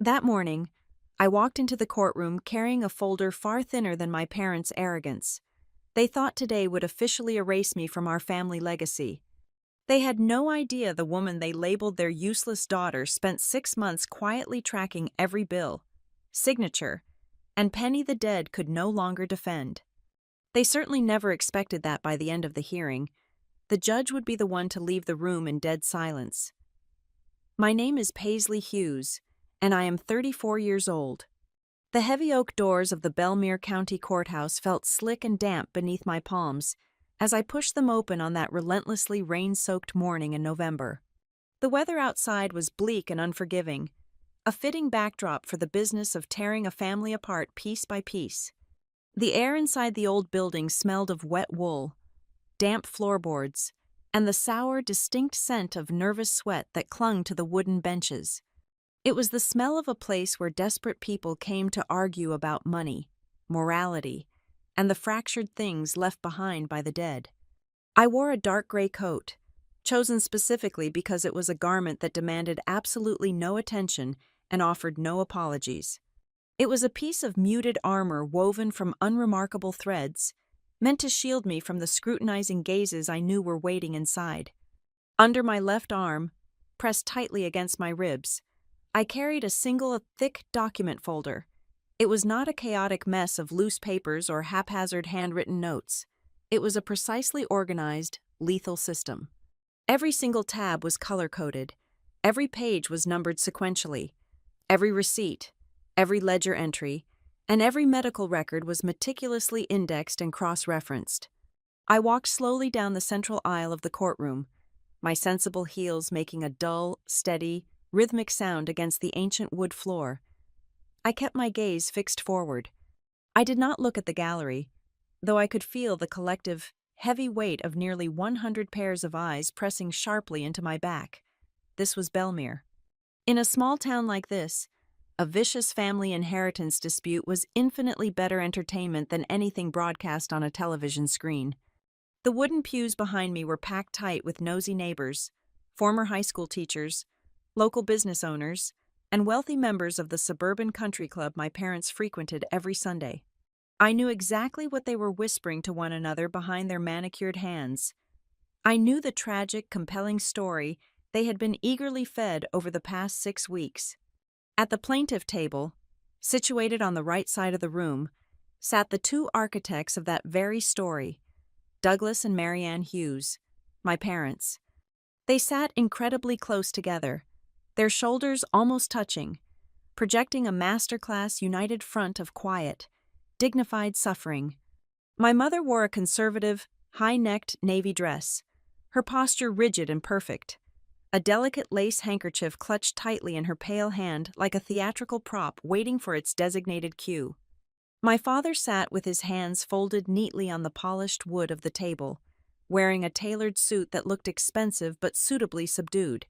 That morning, I walked into the courtroom carrying a folder far thinner than my parents' arrogance. They thought today would officially erase me from our family legacy. They had no idea the woman they labeled their useless daughter spent 6 months quietly tracking every bill, signature, and penny the dead could no longer defend. They certainly never expected that by the end of the hearing, the judge would be the one to leave the room in dead silence. My name is Paisley Hughes, and I am 34 years old. The heavy oak doors of the Belmere County Courthouse felt slick and damp beneath my palms as I pushed them open on that relentlessly rain-soaked morning in November. The weather outside was bleak and unforgiving, a fitting backdrop for the business of tearing a family apart piece by piece. The air inside the old building smelled of wet wool, damp floorboards, and the sour, distinct scent of nervous sweat that clung to the wooden benches. It was the smell of a place where desperate people came to argue about money, morality, and the fractured things left behind by the dead. I wore a dark gray coat, chosen specifically because it was a garment that demanded absolutely no attention and offered no apologies. It was a piece of muted armor woven from unremarkable threads, meant to shield me from the scrutinizing gazes I knew were waiting inside. Under my left arm, pressed tightly against my ribs, I carried a single thick document folder. It was not a chaotic mess of loose papers or haphazard handwritten notes. It was a precisely organized, lethal system. Every single tab was color-coded. Every page was numbered sequentially. Every receipt, every ledger entry, and every medical record was meticulously indexed and cross-referenced. I walked slowly down the central aisle of the courtroom, my sensible heels making a dull, steady, rhythmic sound against the ancient wood floor. I kept my gaze fixed forward. I did not look at the gallery, though I could feel the collective, heavy weight of nearly 100 pairs of eyes pressing sharply into my back. This was Belmere. In a small town like this, a vicious family inheritance dispute was infinitely better entertainment than anything broadcast on a television screen. The wooden pews behind me were packed tight with nosy neighbors, former high school teachers, local business owners, and wealthy members of the suburban country club my parents frequented every Sunday. I knew exactly what they were whispering to one another behind their manicured hands. I knew the tragic, compelling story they had been eagerly fed over the past 6 weeks. At the plaintiff table, situated on the right side of the room, sat the two architects of that very story, Douglas and Marianne Hughes, my parents. They sat incredibly close together, their shoulders almost touching, projecting a masterclass united front of quiet, dignified suffering. My mother wore a conservative, high-necked navy dress, her posture rigid and perfect, a delicate lace handkerchief clutched tightly in her pale hand like a theatrical prop waiting for its designated cue. My father sat with his hands folded neatly on the polished wood of the table, wearing a tailored suit that looked expensive but suitably subdued,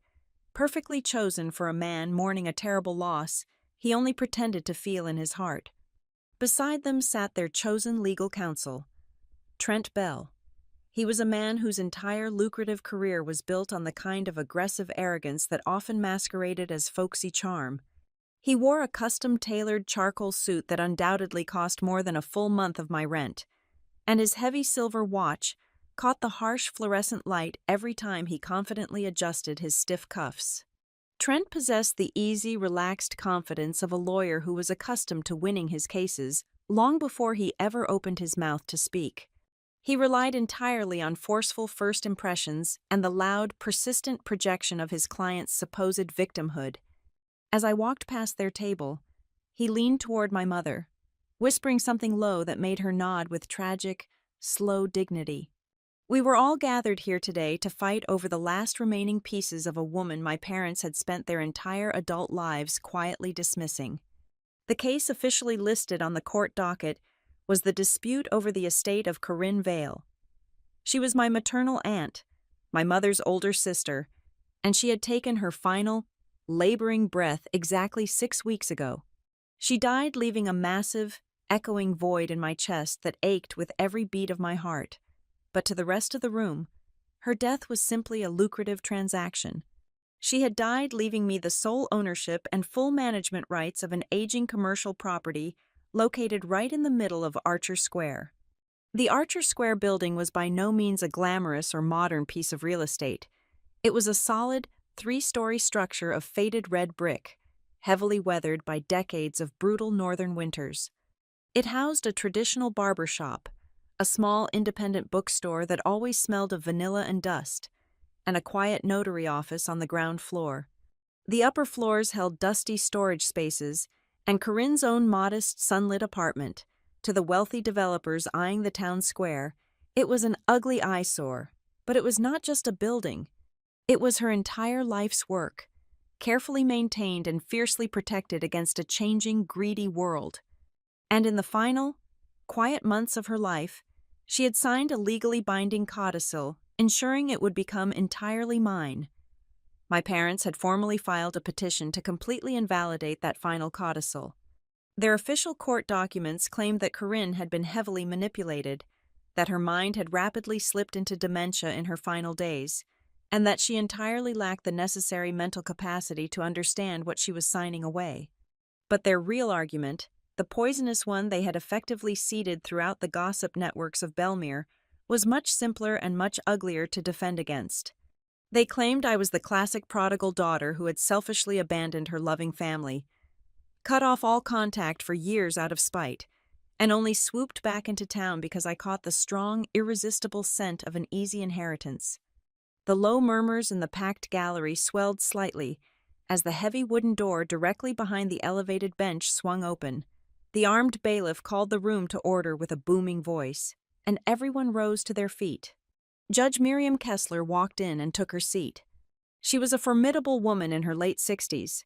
perfectly chosen for a man mourning a terrible loss he only pretended to feel in his heart. Beside them sat their chosen legal counsel, Trent Bell. He was a man whose entire lucrative career was built on the kind of aggressive arrogance that often masqueraded as folksy charm. He wore a custom-tailored charcoal suit that undoubtedly cost more than a full month of my rent, and his heavy silver watch caught the harsh fluorescent light every time he confidently adjusted his stiff cuffs. Trent possessed the easy, relaxed confidence of a lawyer who was accustomed to winning his cases long before he ever opened his mouth to speak. He relied entirely on forceful first impressions and the loud, persistent projection of his client's supposed victimhood. As I walked past their table, he leaned toward my mother, whispering something low that made her nod with tragic, slow dignity. We were all gathered here today to fight over the last remaining pieces of a woman my parents had spent their entire adult lives quietly dismissing. The case officially listed on the court docket was the dispute over the estate of Corinne Vale. She was my maternal aunt, my mother's older sister, and she had taken her final, laboring breath exactly 6 weeks ago. She died leaving a massive, echoing void in my chest that ached with every beat of my heart. But to the rest of the room, her death was simply a lucrative transaction. She had died, leaving me the sole ownership and full management rights of an aging commercial property located right in the middle of Archer Square. The Archer Square building was by no means a glamorous or modern piece of real estate. It was a solid, three-story structure of faded red brick, heavily weathered by decades of brutal northern winters. It housed a traditional barber shop, a small independent bookstore that always smelled of vanilla and dust, and a quiet notary office on the ground floor. The upper floors held dusty storage spaces and Corinne's own modest, sunlit apartment. To the wealthy developers eyeing the town square, it was an ugly eyesore, but it was not just a building. It was her entire life's work, carefully maintained and fiercely protected against a changing, greedy world. And in the final, quiet months of her life, she had signed a legally binding codicil, ensuring it would become entirely mine. My parents had formally filed a petition to completely invalidate that final codicil. Their official court documents claimed that Corinne had been heavily manipulated, that her mind had rapidly slipped into dementia in her final days, and that she entirely lacked the necessary mental capacity to understand what she was signing away. But their real argument, the poisonous one they had effectively seeded throughout the gossip networks of Belmere, was much simpler and much uglier to defend against. They claimed I was the classic prodigal daughter who had selfishly abandoned her loving family, cut off all contact for years out of spite, and only swooped back into town because I caught the strong, irresistible scent of an easy inheritance. The low murmurs in the packed gallery swelled slightly as the heavy wooden door directly behind the elevated bench swung open. The armed bailiff called the room to order with a booming voice, and everyone rose to their feet. Judge Miriam Kessler walked in and took her seat. She was a formidable woman in her late 60s,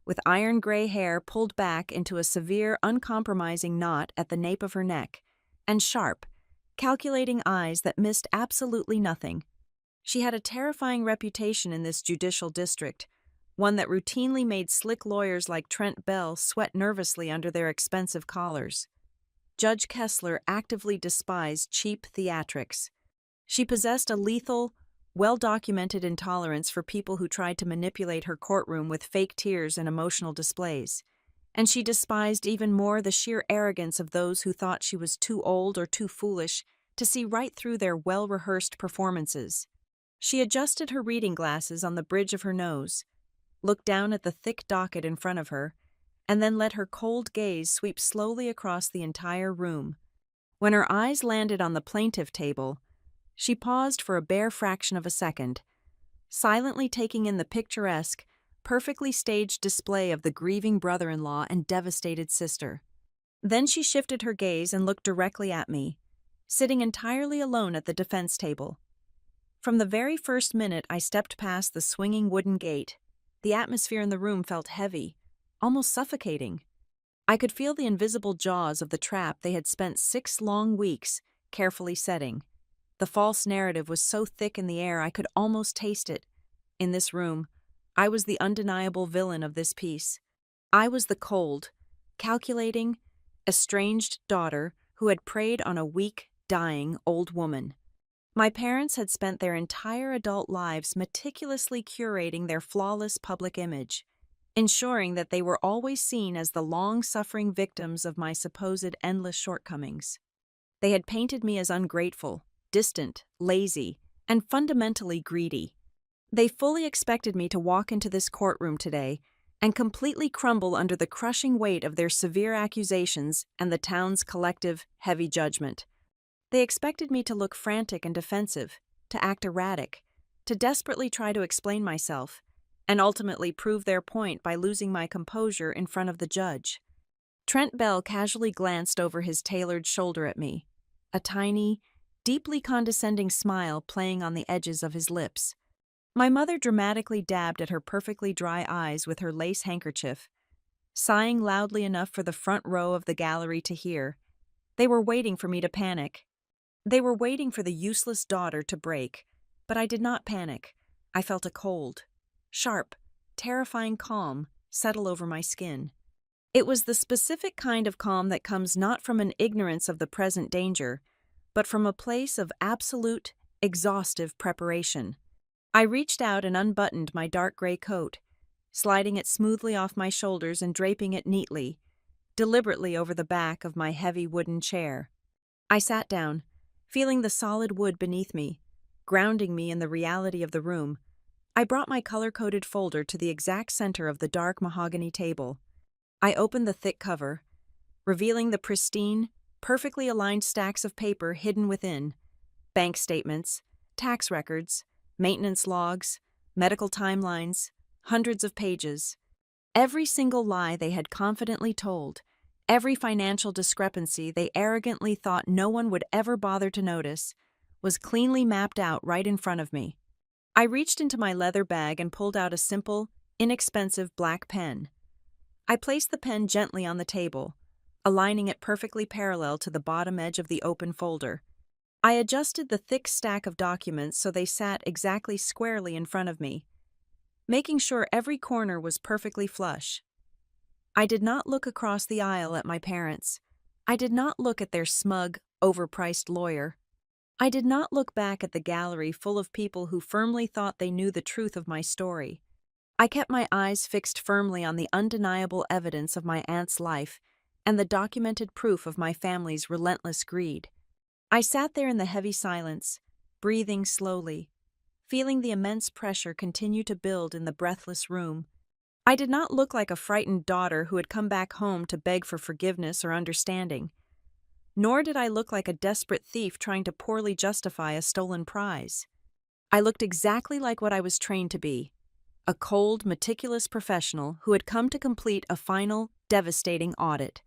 with iron gray hair pulled back into a severe, uncompromising knot at the nape of her neck, and sharp, calculating eyes that missed absolutely nothing. She had a terrifying reputation in this judicial district, one that routinely made slick lawyers like Trent Bell sweat nervously under their expensive collars. Judge Kessler actively despised cheap theatrics. She possessed a lethal, well-documented intolerance for people who tried to manipulate her courtroom with fake tears and emotional displays, and she despised even more the sheer arrogance of those who thought she was too old or too foolish to see right through their well-rehearsed performances. She adjusted her reading glasses on the bridge of her nose, looked down at the thick docket in front of her, and then let her cold gaze sweep slowly across the entire room. When her eyes landed on the plaintiff table, she paused for a bare fraction of a second, silently taking in the picturesque, perfectly staged display of the grieving brother-in-law and devastated sister. Then she shifted her gaze and looked directly at me, sitting entirely alone at the defense table. From the very first minute I stepped past the swinging wooden gate, the atmosphere in the room felt heavy, almost suffocating. I could feel the invisible jaws of the trap they had spent 6 long weeks carefully setting. The false narrative was so thick in the air I could almost taste it. In this room, I was the undeniable villain of this piece. I was the cold, calculating, estranged daughter who had preyed on a weak, dying old woman. My parents had spent their entire adult lives meticulously curating their flawless public image, ensuring that they were always seen as the long-suffering victims of my supposed endless shortcomings. They had painted me as ungrateful, distant, lazy, and fundamentally greedy. They fully expected me to walk into this courtroom today and completely crumble under the crushing weight of their severe accusations and the town's collective, heavy judgment. They expected me to look frantic and defensive, to act erratic, to desperately try to explain myself, and ultimately prove their point by losing my composure in front of the judge. Trent Bell casually glanced over his tailored shoulder at me, a tiny, deeply condescending smile playing on the edges of his lips. My mother dramatically dabbed at her perfectly dry eyes with her lace handkerchief, sighing loudly enough for the front row of the gallery to hear. They were waiting for me to panic. They were waiting for the useless daughter to break, but I did not panic. I felt a cold, sharp, terrifying calm settle over my skin. It was the specific kind of calm that comes not from an ignorance of the present danger, but from a place of absolute, exhaustive preparation. I reached out and unbuttoned my dark gray coat, sliding it smoothly off my shoulders and draping it neatly, deliberately over the back of my heavy wooden chair. I sat down, feeling the solid wood beneath me, grounding me in the reality of the room. I brought my color-coded folder to the exact center of the dark mahogany table. I opened the thick cover, revealing the pristine, perfectly aligned stacks of paper hidden within: bank statements, tax records, maintenance logs, medical timelines, hundreds of pages. Every single lie they had confidently told, every financial discrepancy they arrogantly thought no one would ever bother to notice, was cleanly mapped out right in front of me. I reached into my leather bag and pulled out a simple, inexpensive black pen. I placed the pen gently on the table, aligning it perfectly parallel to the bottom edge of the open folder. I adjusted the thick stack of documents so they sat exactly squarely in front of me, making sure every corner was perfectly flush. I did not look across the aisle at my parents. I did not look at their smug, overpriced lawyer. I did not look back at the gallery full of people who firmly thought they knew the truth of my story. I kept my eyes fixed firmly on the undeniable evidence of my aunt's life and the documented proof of my family's relentless greed. I sat there in the heavy silence, breathing slowly, feeling the immense pressure continue to build in the breathless room. I did not look like a frightened daughter who had come back home to beg for forgiveness or understanding, nor did I look like a desperate thief trying to poorly justify a stolen prize. I looked exactly like what I was trained to be: a cold, meticulous professional who had come to complete a final, devastating audit.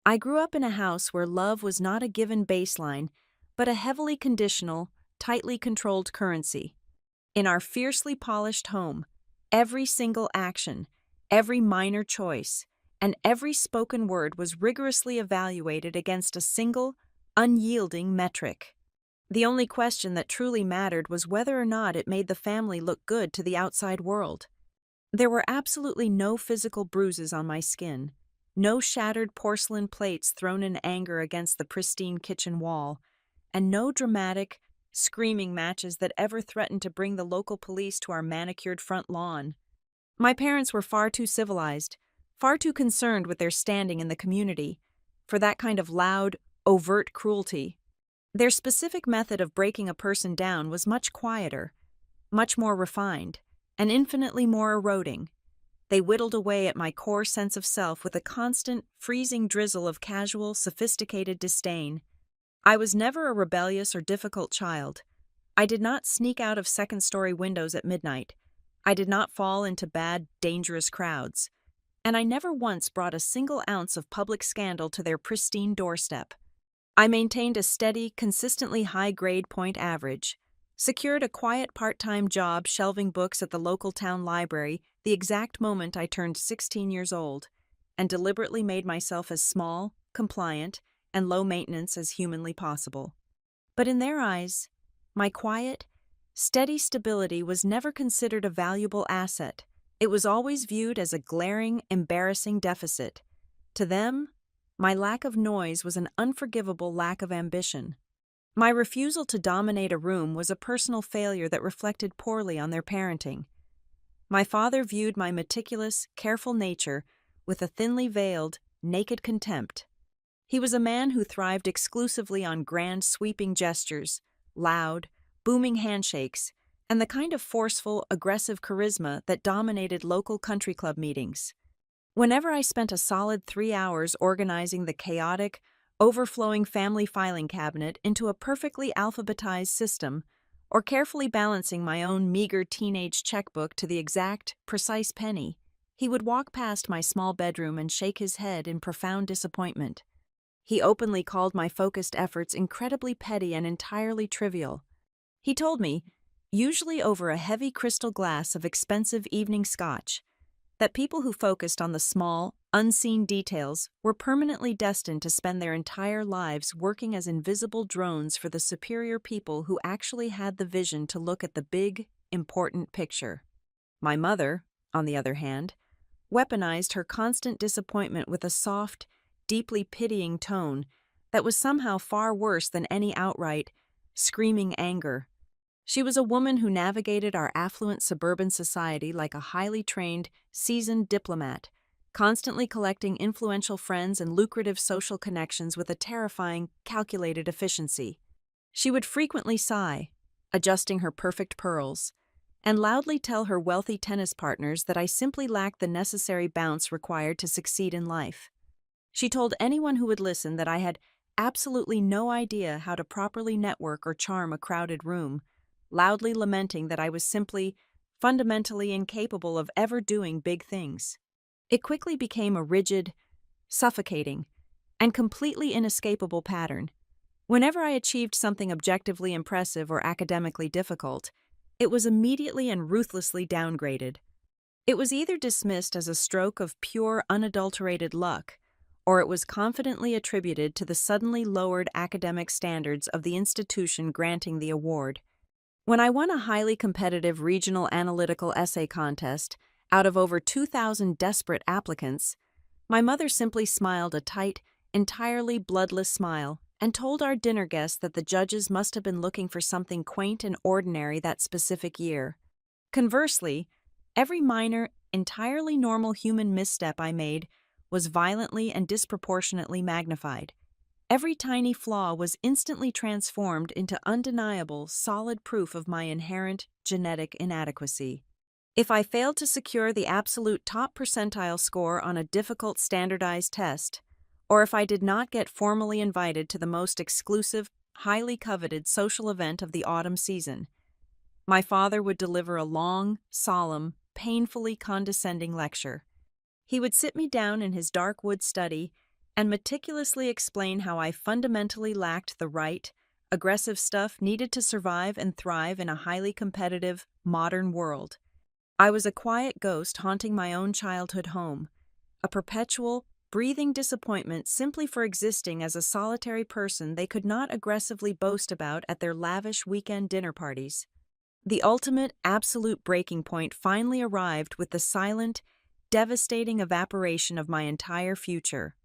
I grew up in a house where love was not a given baseline, but a heavily conditional, tightly controlled currency. In our fiercely polished home, every single action, every minor choice, and every spoken word was rigorously evaluated against a single, unyielding metric. The only question that truly mattered was whether or not it made the family look good to the outside world. There were absolutely no physical bruises on my skin, no shattered porcelain plates thrown in anger against the pristine kitchen wall, and no dramatic, screaming matches that ever threatened to bring the local police to our manicured front lawn. My parents were far too civilized, far too concerned with their standing in the community, for that kind of loud, overt cruelty. Their specific method of breaking a person down was much quieter, much more refined, and infinitely more eroding. They whittled away at my core sense of self with a constant, freezing drizzle of casual, sophisticated disdain. I was never a rebellious or difficult child. I did not sneak out of second-story windows at midnight. I did not fall into bad, dangerous crowds. And I never once brought a single ounce of public scandal to their pristine doorstep. I maintained a steady, consistently high grade point average, secured a quiet part-time job shelving books at the local town library the exact moment I turned 16 years old, and deliberately made myself as small, compliant, and low maintenance as humanly possible. But in their eyes, my quiet, steady stability was never considered a valuable asset. It was always viewed as a glaring, embarrassing deficit. To them, my lack of noise was an unforgivable lack of ambition. My refusal to dominate a room was a personal failure that reflected poorly on their parenting. My father viewed my meticulous, careful nature with a thinly veiled, naked contempt. He was a man who thrived exclusively on grand, sweeping gestures, loud, booming handshakes, and the kind of forceful, aggressive charisma that dominated local country club meetings. Whenever I spent a solid 3 hours organizing the chaotic, overflowing family filing cabinet into a perfectly alphabetized system, or carefully balancing my own meager teenage checkbook to the exact, precise penny, he would walk past my small bedroom and shake his head in profound disappointment. He openly called my focused efforts incredibly petty and entirely trivial. He told me, usually over a heavy crystal glass of expensive evening scotch, that people who focused on the small, unseen details were permanently destined to spend their entire lives working as invisible drones for the superior people who actually had the vision to look at the big, important picture. My mother, on the other hand, weaponized her constant disappointment with a soft, deeply pitying tone that was somehow far worse than any outright, screaming anger. She was a woman who navigated our affluent suburban society like a highly trained, seasoned diplomat, constantly collecting influential friends and lucrative social connections with a terrifying, calculated efficiency. She would frequently sigh, adjusting her perfect pearls, and loudly tell her wealthy tennis partners that I simply lacked the necessary bounce required to succeed in life. She told anyone who would listen that I had absolutely no idea how to properly network or charm a crowded room, loudly lamenting that I was simply, fundamentally incapable of ever doing big things. It quickly became a rigid, suffocating, and completely inescapable pattern. Whenever I achieved something objectively impressive or academically difficult, it was immediately and ruthlessly downgraded. It was either dismissed as a stroke of pure, unadulterated luck, or it was confidently attributed to the suddenly lowered academic standards of the institution granting the award. When I won a highly competitive regional analytical essay contest out of over 2,000 desperate applicants, my mother simply smiled a tight, entirely bloodless smile and told our dinner guests that the judges must have been looking for something quaint and ordinary that specific year. Conversely, every minor, entirely normal human misstep I made was violently and disproportionately magnified. Every tiny flaw was instantly transformed into undeniable, solid proof of my inherent genetic inadequacy. If I failed to secure the absolute top percentile score on a difficult standardized test, or if I did not get formally invited to the most exclusive, highly coveted social event of the autumn season, my father would deliver a long, solemn, painfully condescending lecture. He would sit me down in his dark wood study and meticulously explain how I fundamentally lacked the right, aggressive stuff needed to survive and thrive in a highly competitive, modern world. I was a quiet ghost haunting my own childhood home, a perpetual, breathing disappointment simply for existing as a solitary person they could not aggressively boast about at their lavish weekend dinner parties. The ultimate, absolute breaking point finally arrived with the silent, devastating evaporation of my entire future.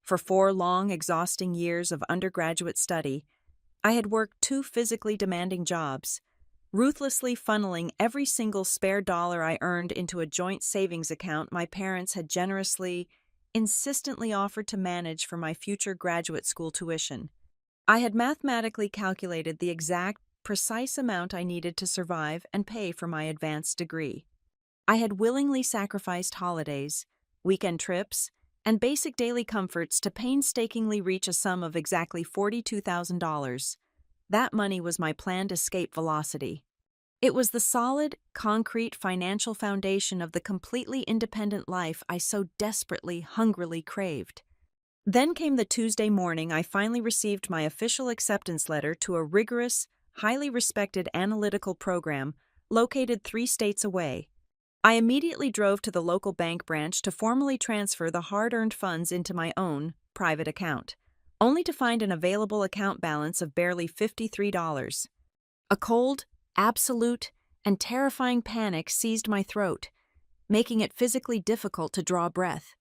For 4 long, exhausting years of undergraduate study, I had worked 2 physically demanding jobs, ruthlessly funneling every single spare dollar I earned into a joint savings account my parents had generously, insistently offered to manage for my future graduate school tuition. I had mathematically calculated the exact, precise amount I needed to survive and pay for my advanced degree. I had willingly sacrificed holidays, weekend trips, and basic daily comforts to painstakingly reach a sum of exactly $42,000. That money was my planned escape velocity. It was the solid, concrete financial foundation of the completely independent life I so desperately, hungrily craved. Then came the Tuesday morning I finally received my official acceptance letter to a rigorous, highly respected analytical program located 3 states away. I immediately drove to the local bank branch to formally transfer the hard-earned funds into my own, private account, only to find an available account balance of barely $53. A cold, absolute, and terrifying panic seized my throat, making it physically difficult to draw breath.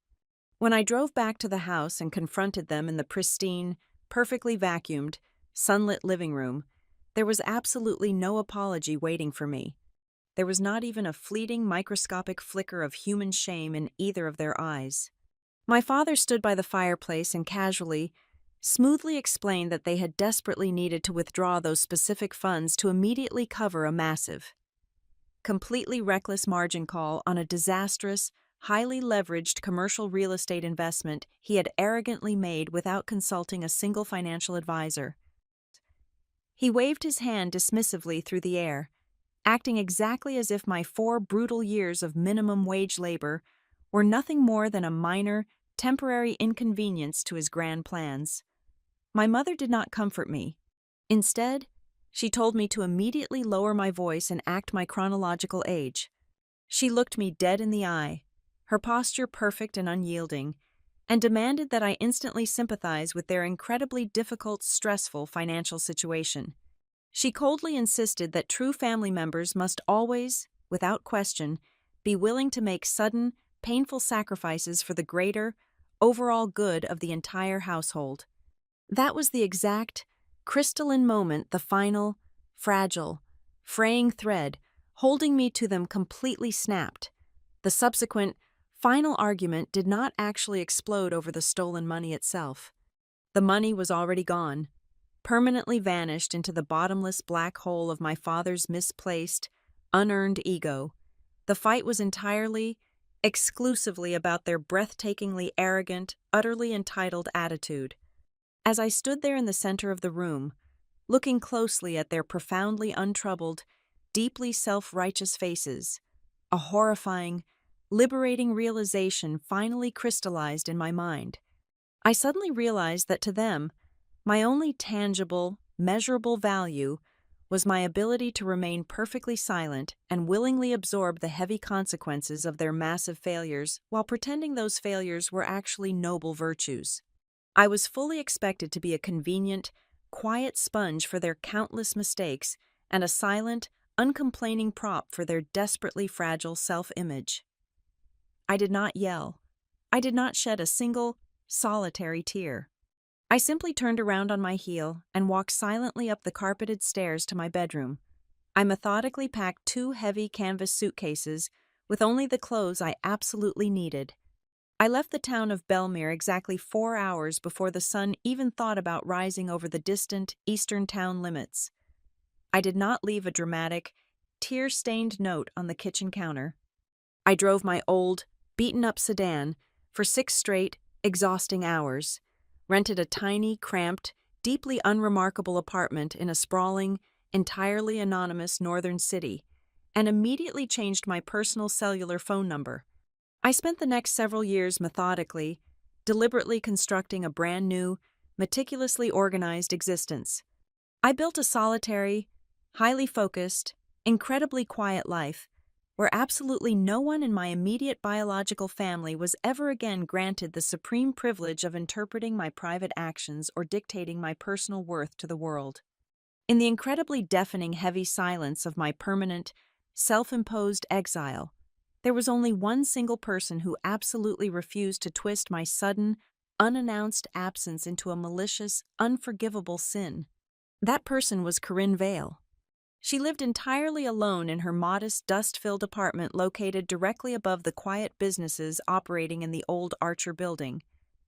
When I drove back to the house and confronted them in the pristine, perfectly vacuumed, sunlit living room, there was absolutely no apology waiting for me. There was not even a fleeting microscopic flicker of human shame in either of their eyes. My father stood by the fireplace and casually, smoothly explained that they had desperately needed to withdraw those specific funds to immediately cover a massive, completely reckless margin call on a disastrous, highly leveraged commercial real estate investment he had arrogantly made without consulting a single financial advisor. He waved his hand dismissively through the air, acting exactly as if my 4 brutal years of minimum wage labor were nothing more than a minor, temporary inconvenience to his grand plans. My mother did not comfort me. Instead, she told me to immediately lower my voice and act my chronological age. She looked me dead in the eye, her posture perfect and unyielding, and demanded that I instantly sympathize with their incredibly difficult, stressful financial situation. She coldly insisted that true family members must always, without question, be willing to make sudden, painful sacrifices for the greater, overall good of the entire household. That was the exact, crystalline moment the final, fragile, fraying thread, holding me to them completely snapped. The subsequent, final argument did not actually explode over the stolen money itself. The money was already gone, permanently vanished into the bottomless black hole of my father's misplaced, unearned ego. The fight was entirely, exclusively about their breathtakingly arrogant, utterly entitled attitude. As I stood there in the center of the room, looking closely at their profoundly untroubled, deeply self-righteous faces, a horrifying, liberating realization finally crystallized in my mind. I suddenly realized that to them, my only tangible, measurable value was my ability to remain perfectly silent and willingly absorb the heavy consequences of their massive failures while pretending those failures were actually noble virtues. I was fully expected to be a convenient, quiet sponge for their countless mistakes and a silent, uncomplaining prop for their desperately fragile self-image. I did not yell. I did not shed a single, solitary tear. I simply turned around on my heel and walked silently up the carpeted stairs to my bedroom. I methodically packed 2 heavy canvas suitcases with only the clothes I absolutely needed. I left the town of Belmere exactly 4 hours before the sun even thought about rising over the distant eastern town limits. I did not leave a dramatic, tear-stained note on the kitchen counter. I drove my old, beaten-up sedan for 6 straight, exhausting hours, rented a tiny, cramped, deeply unremarkable apartment in a sprawling, entirely anonymous northern city, and immediately changed my personal cellular phone number. I spent the next several years methodically, deliberately constructing a brand new, meticulously organized existence. I built a solitary, highly focused, incredibly quiet life, where absolutely no one in my immediate biological family was ever again granted the supreme privilege of interpreting my private actions or dictating my personal worth to the world. In the incredibly deafening heavy silence of my permanent, self-imposed exile, there was only one single person who absolutely refused to twist my sudden, unannounced absence into a malicious, unforgivable sin. That person was Corinne Vale. She lived entirely alone in her modest, dust-filled apartment located directly above the quiet businesses operating in the old Archer building,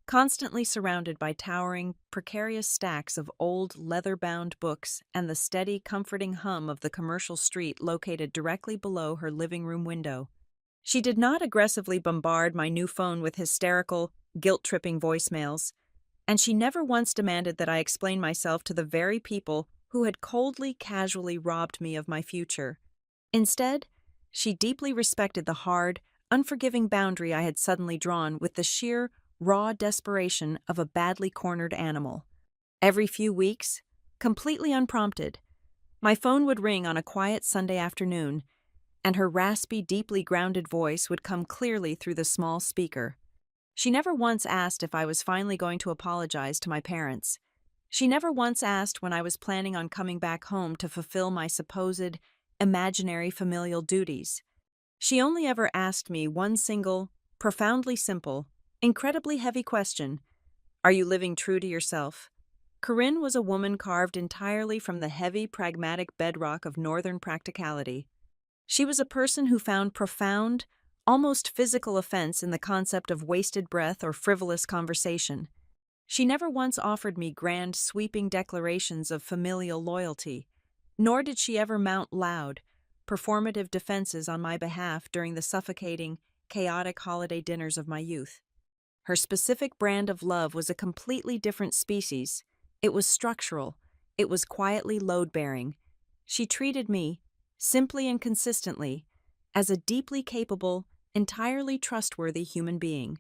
constantly surrounded by towering, precarious stacks of old, leather-bound books and the steady, comforting hum of the commercial street located directly below her living room window. She did not aggressively bombard my new phone with hysterical, guilt-tripping voicemails, and she never once demanded that I explain myself to the very people who had coldly, casually robbed me of my future. Instead, she deeply respected the hard, unforgiving boundary I had suddenly drawn with the sheer, raw desperation of a badly cornered animal. Every few weeks, completely unprompted, my phone would ring on a quiet Sunday afternoon, and her raspy, deeply grounded voice would come clearly through the small speaker. She never once asked if I was finally going to apologize to my parents. She never once asked when I was planning on coming back home to fulfill my supposed, imaginary familial duties. She only ever asked me one single, profoundly simple, incredibly heavy question: are you living true to yourself? Corinne was a woman carved entirely from the heavy, pragmatic bedrock of northern practicality. She was a person who found profound, almost physical offense in the concept of wasted breath or frivolous conversation. She never once offered me grand, sweeping declarations of familial loyalty, nor did she ever mount loud, performative defenses on my behalf during the suffocating, chaotic holiday dinners of my youth. Her specific brand of love was a completely different species. It was structural. It was quietly load-bearing. She treated me, simply and consistently, as a deeply capable, entirely trustworthy human being.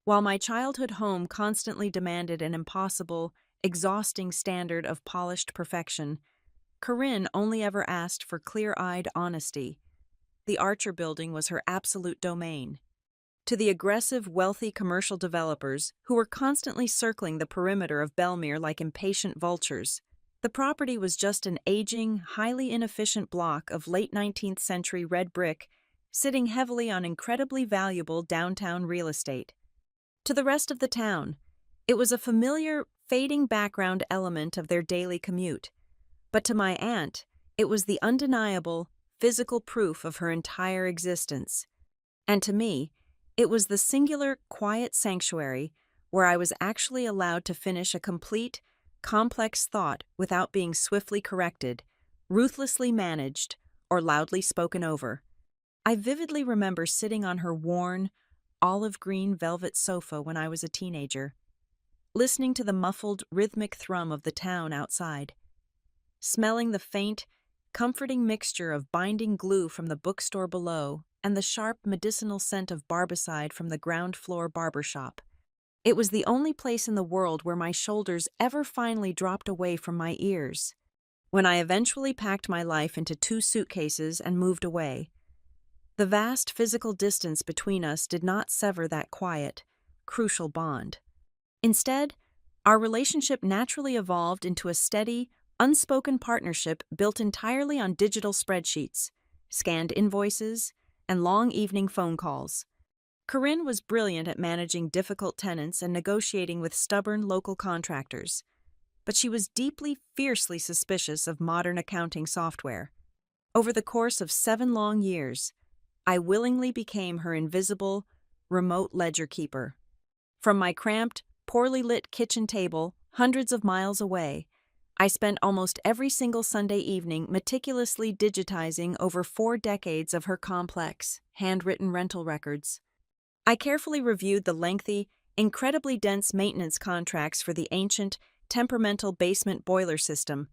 While my childhood home constantly demanded an impossible, exhausting standard of polished perfection, Corinne only ever asked for clear-eyed honesty. The Archer building was her absolute domain. To the aggressive, wealthy commercial developers who were constantly circling the perimeter of Belmere like impatient vultures, the property was just an aging, highly inefficient block of late 19th century red brick sitting heavily on incredibly valuable downtown real estate. To the rest of the town, it was a familiar, fading background element of their daily commute. But to my aunt, It was the undeniable, physical proof of her entire existence. And to me, it was the singular, quiet sanctuary where I was actually allowed to finish a complete, complex thought without being swiftly corrected, ruthlessly managed, or loudly spoken over. I vividly remember sitting on her worn, olive green velvet sofa when I was a teenager, listening to the muffled, rhythmic thrum of the town outside, smelling the faint, comforting mixture of binding glue from the bookstore below and the sharp medicinal scent of barbicide from the ground floor barber shop. It was the only place in the world where my shoulders ever finally dropped away from my ears. When I eventually packed my life into 2 suitcases and moved away, the vast physical distance between us did not sever that quiet, crucial bond. Instead, our relationship naturally evolved into a steady, unspoken partnership built entirely on digital spreadsheets, scanned invoices, and long evening phone calls. Corinne was brilliant at managing difficult tenants and negotiating with stubborn local contractors, but she was deeply, fiercely suspicious of modern accounting software. Over the course of 7 long years, I willingly became her invisible, remote ledger keeper. From my cramped, poorly lit kitchen table, hundreds of miles away, I spent almost every single Sunday evening meticulously digitizing over 4 decades of her complex, handwritten rental records. I carefully reviewed the lengthy, incredibly dense maintenance contracts for the ancient, temperamental basement boiler system,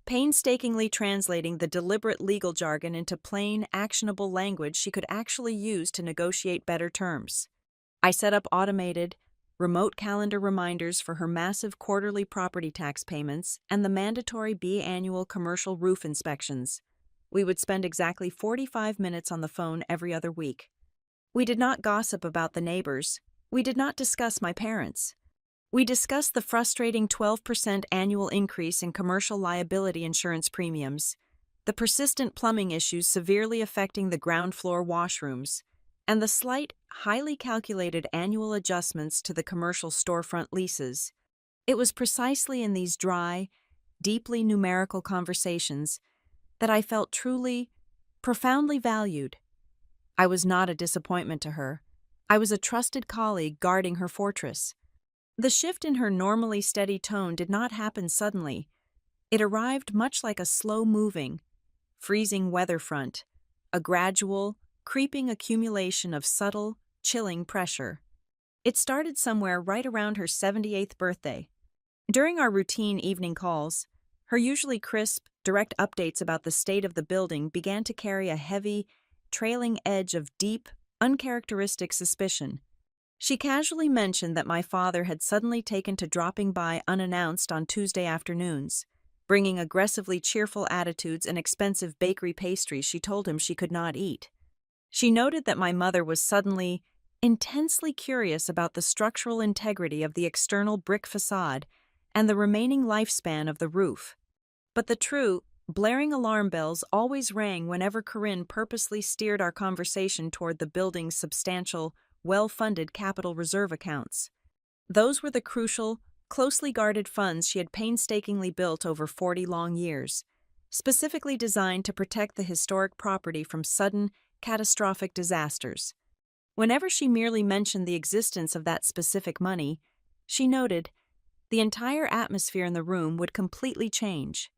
painstakingly translating the deliberate legal jargon into plain, actionable language she could actually use to negotiate better terms. I set up automated, remote calendar reminders for her massive quarterly property tax payments and the mandatory biannual commercial roof inspections. We would spend exactly 45 minutes on the phone every other week. We did not gossip about the neighbors. We did not discuss my parents. We discussed the frustrating 12% annual increase in commercial liability insurance premiums, the persistent plumbing issues severely affecting the ground floor washrooms, and the slight, highly calculated annual adjustments to the commercial storefront leases. It was precisely in these dry, deeply numerical conversations that I felt truly, profoundly valued. I was not a disappointment to her. I was a trusted colleague guarding her fortress. The shift in her normally steady tone did not happen suddenly. It arrived much like a slow-moving, freezing weather front, a gradual, creeping accumulation of subtle, chilling pressure. It started somewhere right around her 78th birthday. During our routine evening calls, her usually crisp, direct updates about the state of the building began to carry a heavy, trailing edge of deep, uncharacteristic suspicion. She casually mentioned that my father had suddenly taken to dropping by unannounced on Tuesday afternoons, bringing aggressively cheerful attitudes and expensive bakery pastries she told him she could not eat. She noted that my mother was suddenly intensely curious about the structural integrity of the external brick facade and the remaining lifespan of the roof. But the true, blaring alarm bells always rang whenever Corinne purposely steered our conversation toward the building's substantial, well-funded capital reserve accounts. Those were the crucial, closely guarded funds she had painstakingly built over 40 long years, specifically designed to protect the historic property from sudden, catastrophic disasters. Whenever she merely mentioned the existence of that specific money, she noted, the entire atmosphere in the room would completely change.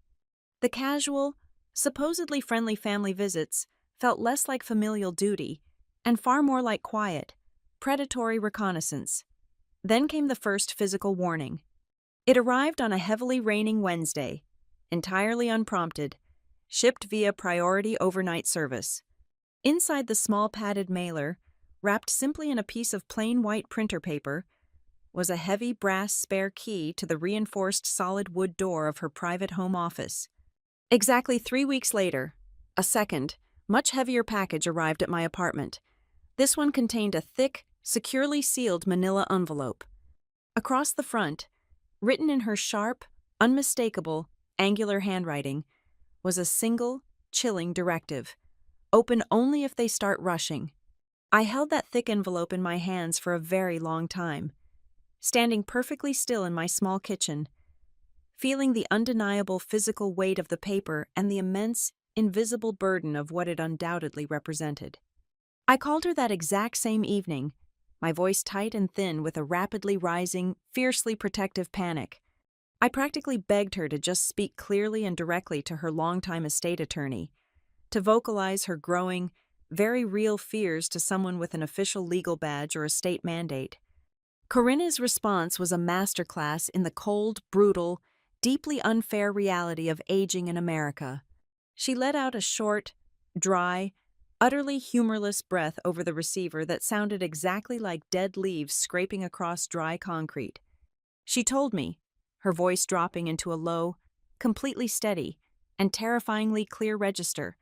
The casual, supposedly friendly family visits felt less like familial duty and far more like quiet, predatory reconnaissance. Then came the first physical warning. It arrived on a heavily raining Wednesday, entirely unprompted, shipped via priority overnight service. Inside the small padded mailer, wrapped simply in a piece of plain white printer paper, was a heavy brass spare key to the reinforced solid wood door of her private home office. Exactly 3 weeks later, a second, much heavier package arrived at my apartment. This one contained a thick, securely sealed manila envelope. Across the front, written in her sharp, unmistakable, angular handwriting, was a single, chilling directive. Open only if they start rushing. I held that thick envelope in my hands for a very long time, standing perfectly still in my small kitchen, feeling the undeniable physical weight of the paper and the immense, invisible burden of what it undoubtedly represented. I called her that exact same evening, my voice tight and thin with a rapidly rising, fiercely protective panic. I practically begged her to just speak clearly and directly to her longtime estate attorney, to vocalize her growing, very real fears to someone with an official legal badge or a state mandate. Corinna's response was a masterclass in the cold, brutal, deeply unfair reality of aging in America. She let out a short, dry, utterly humorless breath over the receiver that sounded exactly like dead leaves scraping across dry concrete. She told me, her voice dropping into a low, completely steady, and terrifyingly clear register,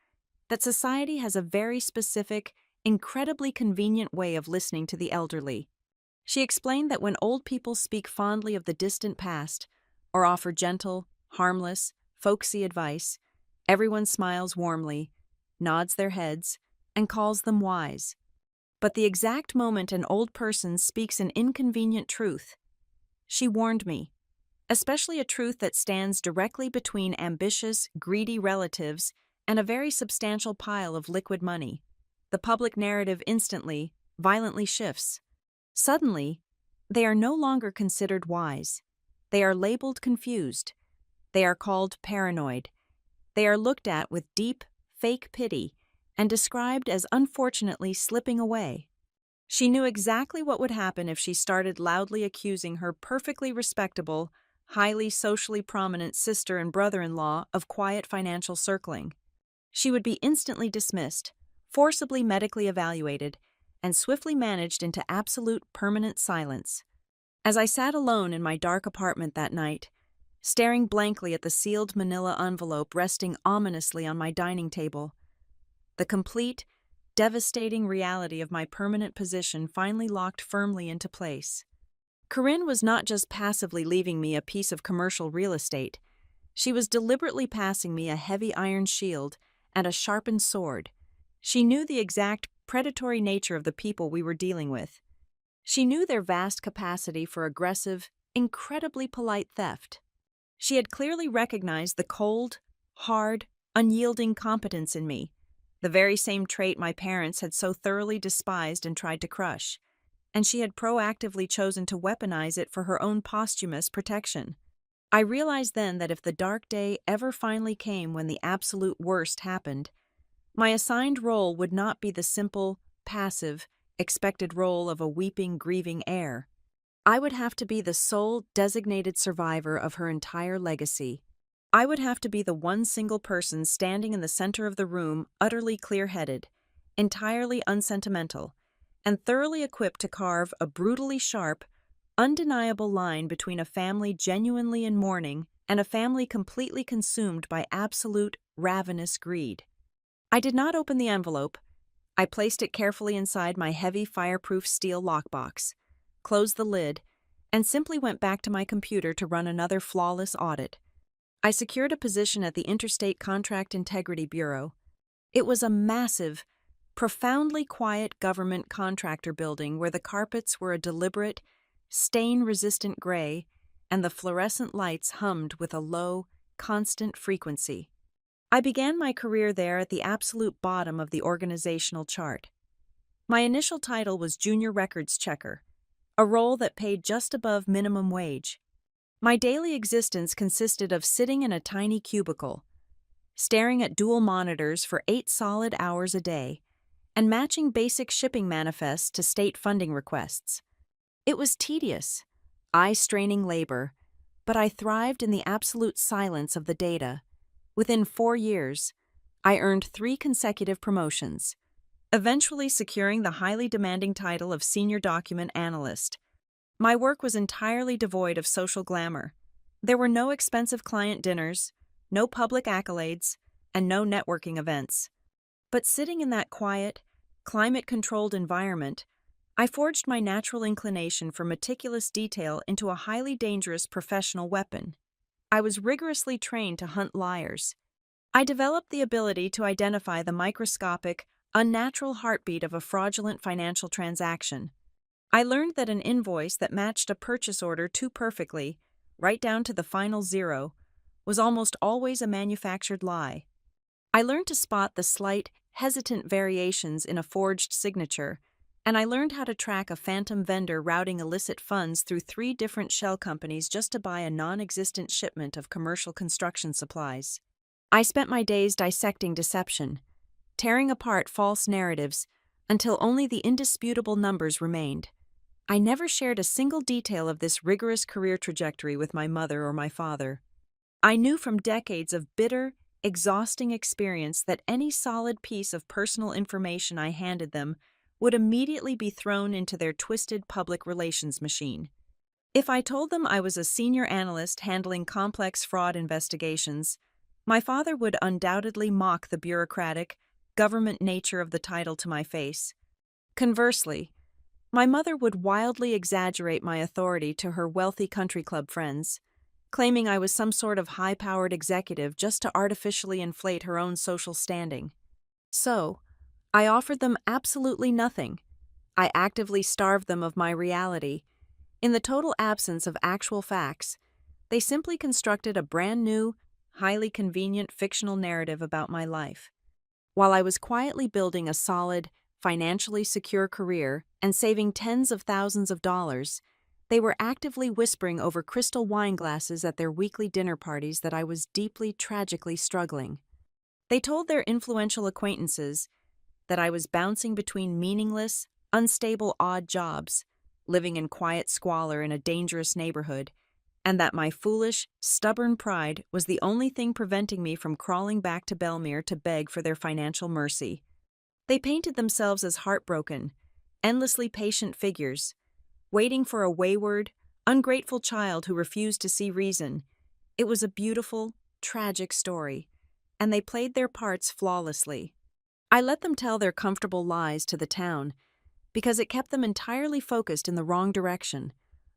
that society has a very specific, incredibly convenient way of listening to the elderly. She explained that when old people speak fondly of the distant past, or offer gentle, harmless, folksy advice, everyone smiles warmly, nods their heads, and calls them wise. But the exact moment an old person speaks an inconvenient truth, she warned me, especially a truth that stands directly between ambitious, greedy relatives and a very substantial pile of liquid money, the public narrative instantly, violently shifts. Suddenly, they are no longer considered wise. They are labeled confused. They are called paranoid. They are looked at with deep, fake pity and described as unfortunately slipping away. She knew exactly what would happen if she started loudly accusing her perfectly respectable, highly socially prominent sister and brother-in-law of quiet financial circling. She would be instantly dismissed, forcibly medically evaluated, and swiftly managed into absolute permanent silence. As I sat alone in my dark apartment that night, staring blankly at the sealed manila envelope resting ominously on my dining table, the complete, devastating reality of my permanent position finally locked firmly into place. Corinne was not just passively leaving me a piece of commercial real estate. She was deliberately passing me a heavy iron shield and a sharpened sword. She knew the exact predatory nature of the people we were dealing with. She knew their vast capacity for aggressive, incredibly polite theft. She had clearly recognized the cold, hard, unyielding competence in me, the very same trait my parents had so thoroughly despised and tried to crush, and she had proactively chosen to weaponize it for her own posthumous protection. I realized then that if the dark day ever finally came when the absolute worst happened, my assigned role would not be the simple, passive, expected role of a weeping, grieving heir. I would have to be the sole designated survivor of her entire legacy. I would have to be the one single person standing in the center of the room, utterly clear-headed, entirely unsentimental, and thoroughly equipped to carve a brutally sharp, undeniable line between a family genuinely in mourning and a family completely consumed by absolute, ravenous greed. I did not open the envelope. I placed it carefully inside my heavy fireproof steel lockbox, closed the lid, and simply went back to my computer to run another flawless audit. I secured a position at the Interstate Contract Integrity Bureau. It was a massive, profoundly quiet government contractor building where the carpets were a deliberate, stain-resistant gray, and the fluorescent lights hummed with a low, constant frequency. I began my career there at the absolute bottom of the organizational chart. My initial title was Junior Records Checker, a role that paid just above minimum wage. My daily existence consisted of sitting in a tiny cubicle, staring at dual monitors for 8 solid hours a day, and matching basic shipping manifests to state funding requests. It was tedious, eye-straining labor, but I thrived in the absolute silence of the data. Within 4 years, I earned 3 consecutive promotions, eventually securing the highly demanding title of Senior Document Analyst. My work was entirely devoid of social glamour. There were no expensive client dinners, no public accolades, and no networking events. But sitting in that quiet, climate-controlled environment, I forged my natural inclination for meticulous detail into a highly dangerous professional weapon. I was rigorously trained to hunt liars. I developed the ability to identify the microscopic, unnatural heartbeat of a fraudulent financial transaction. I learned that an invoice that matched a purchase order too perfectly right down to the final zero, was almost always a manufactured lie. I learned to spot the slight, hesitant variations in a forged signature, and I learned how to track a phantom vendor routing illicit funds through 3 different shell companies just to buy a non-existent shipment of commercial construction supplies. I spent my days dissecting deception, tearing apart false narratives, until only the indisputable numbers remained. I never shared a single detail of this rigorous career trajectory with my mother or my father. I knew from decades of bitter, exhausting experience that any solid piece of personal information I handed them would immediately be thrown into their twisted public relations machine. If I told them I was a senior analyst handling complex fraud investigations, my father would undoubtedly mock the bureaucratic, government nature of the title to my face. Conversely, my mother would wildly exaggerate my authority to her wealthy country club friends, claiming I was some sort of high-powered executive just to artificially inflate her own social standing. So, I offered them absolutely nothing. I actively starved them of my reality. In the total absence of actual facts, they simply constructed a brand new, highly convenient fictional narrative about my life. While I was quietly building a solid, financially secure career and saving tens of thousands of dollars, they were actively whispering over crystal wine glasses at their weekly dinner parties that I was deeply, tragically struggling. They told their influential acquaintances that I was bouncing between meaningless, unstable odd jobs, living in quiet squalor in a dangerous neighborhood, and that my foolish, stubborn pride was the only thing preventing me from crawling back to Belmere to beg for their financial mercy. They painted themselves as heartbroken, endlessly patient figures, waiting for a wayward, ungrateful child who refused to see reason. It was a beautiful, tragic story, and they played their parts flawlessly. I let them tell their comfortable lies to the town because it kept them entirely focused in the wrong direction,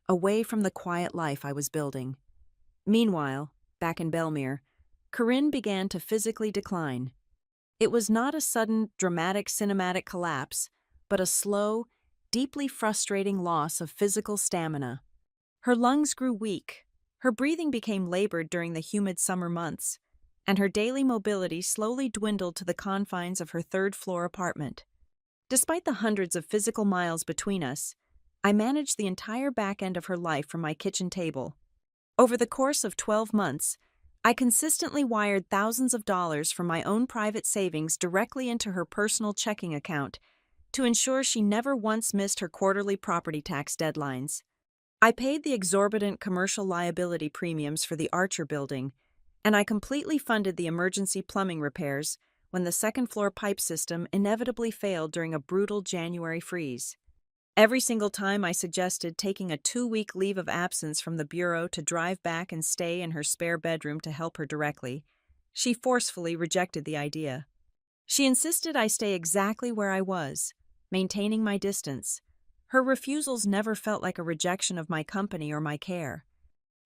away from the quiet life I was building. Meanwhile, back in Belmere, Corinne began to physically decline. It was not a sudden, dramatic cinematic collapse, but a slow, deeply frustrating loss of physical stamina. Her lungs grew weak, her breathing became labored during the humid summer months, and her daily mobility slowly dwindled to the confines of her third-floor apartment. Despite the hundreds of physical miles between us, I managed the entire back end of her life from my kitchen table. Over the course of 12 months, I consistently wired thousands of dollars from my own private savings directly into her personal checking account to ensure she never once missed her quarterly property tax deadlines. I paid the exorbitant commercial liability premiums for the Archer building, and I completely funded the emergency plumbing repairs when the second-floor pipe system inevitably failed during a brutal January freeze. Every single time I suggested taking a 2-week leave of absence from the bureau to drive back and stay in her spare bedroom to help her directly, she forcefully rejected the idea. She insisted I stay exactly where I was, maintaining my distance. Her refusals never felt like a rejection of my company or my care.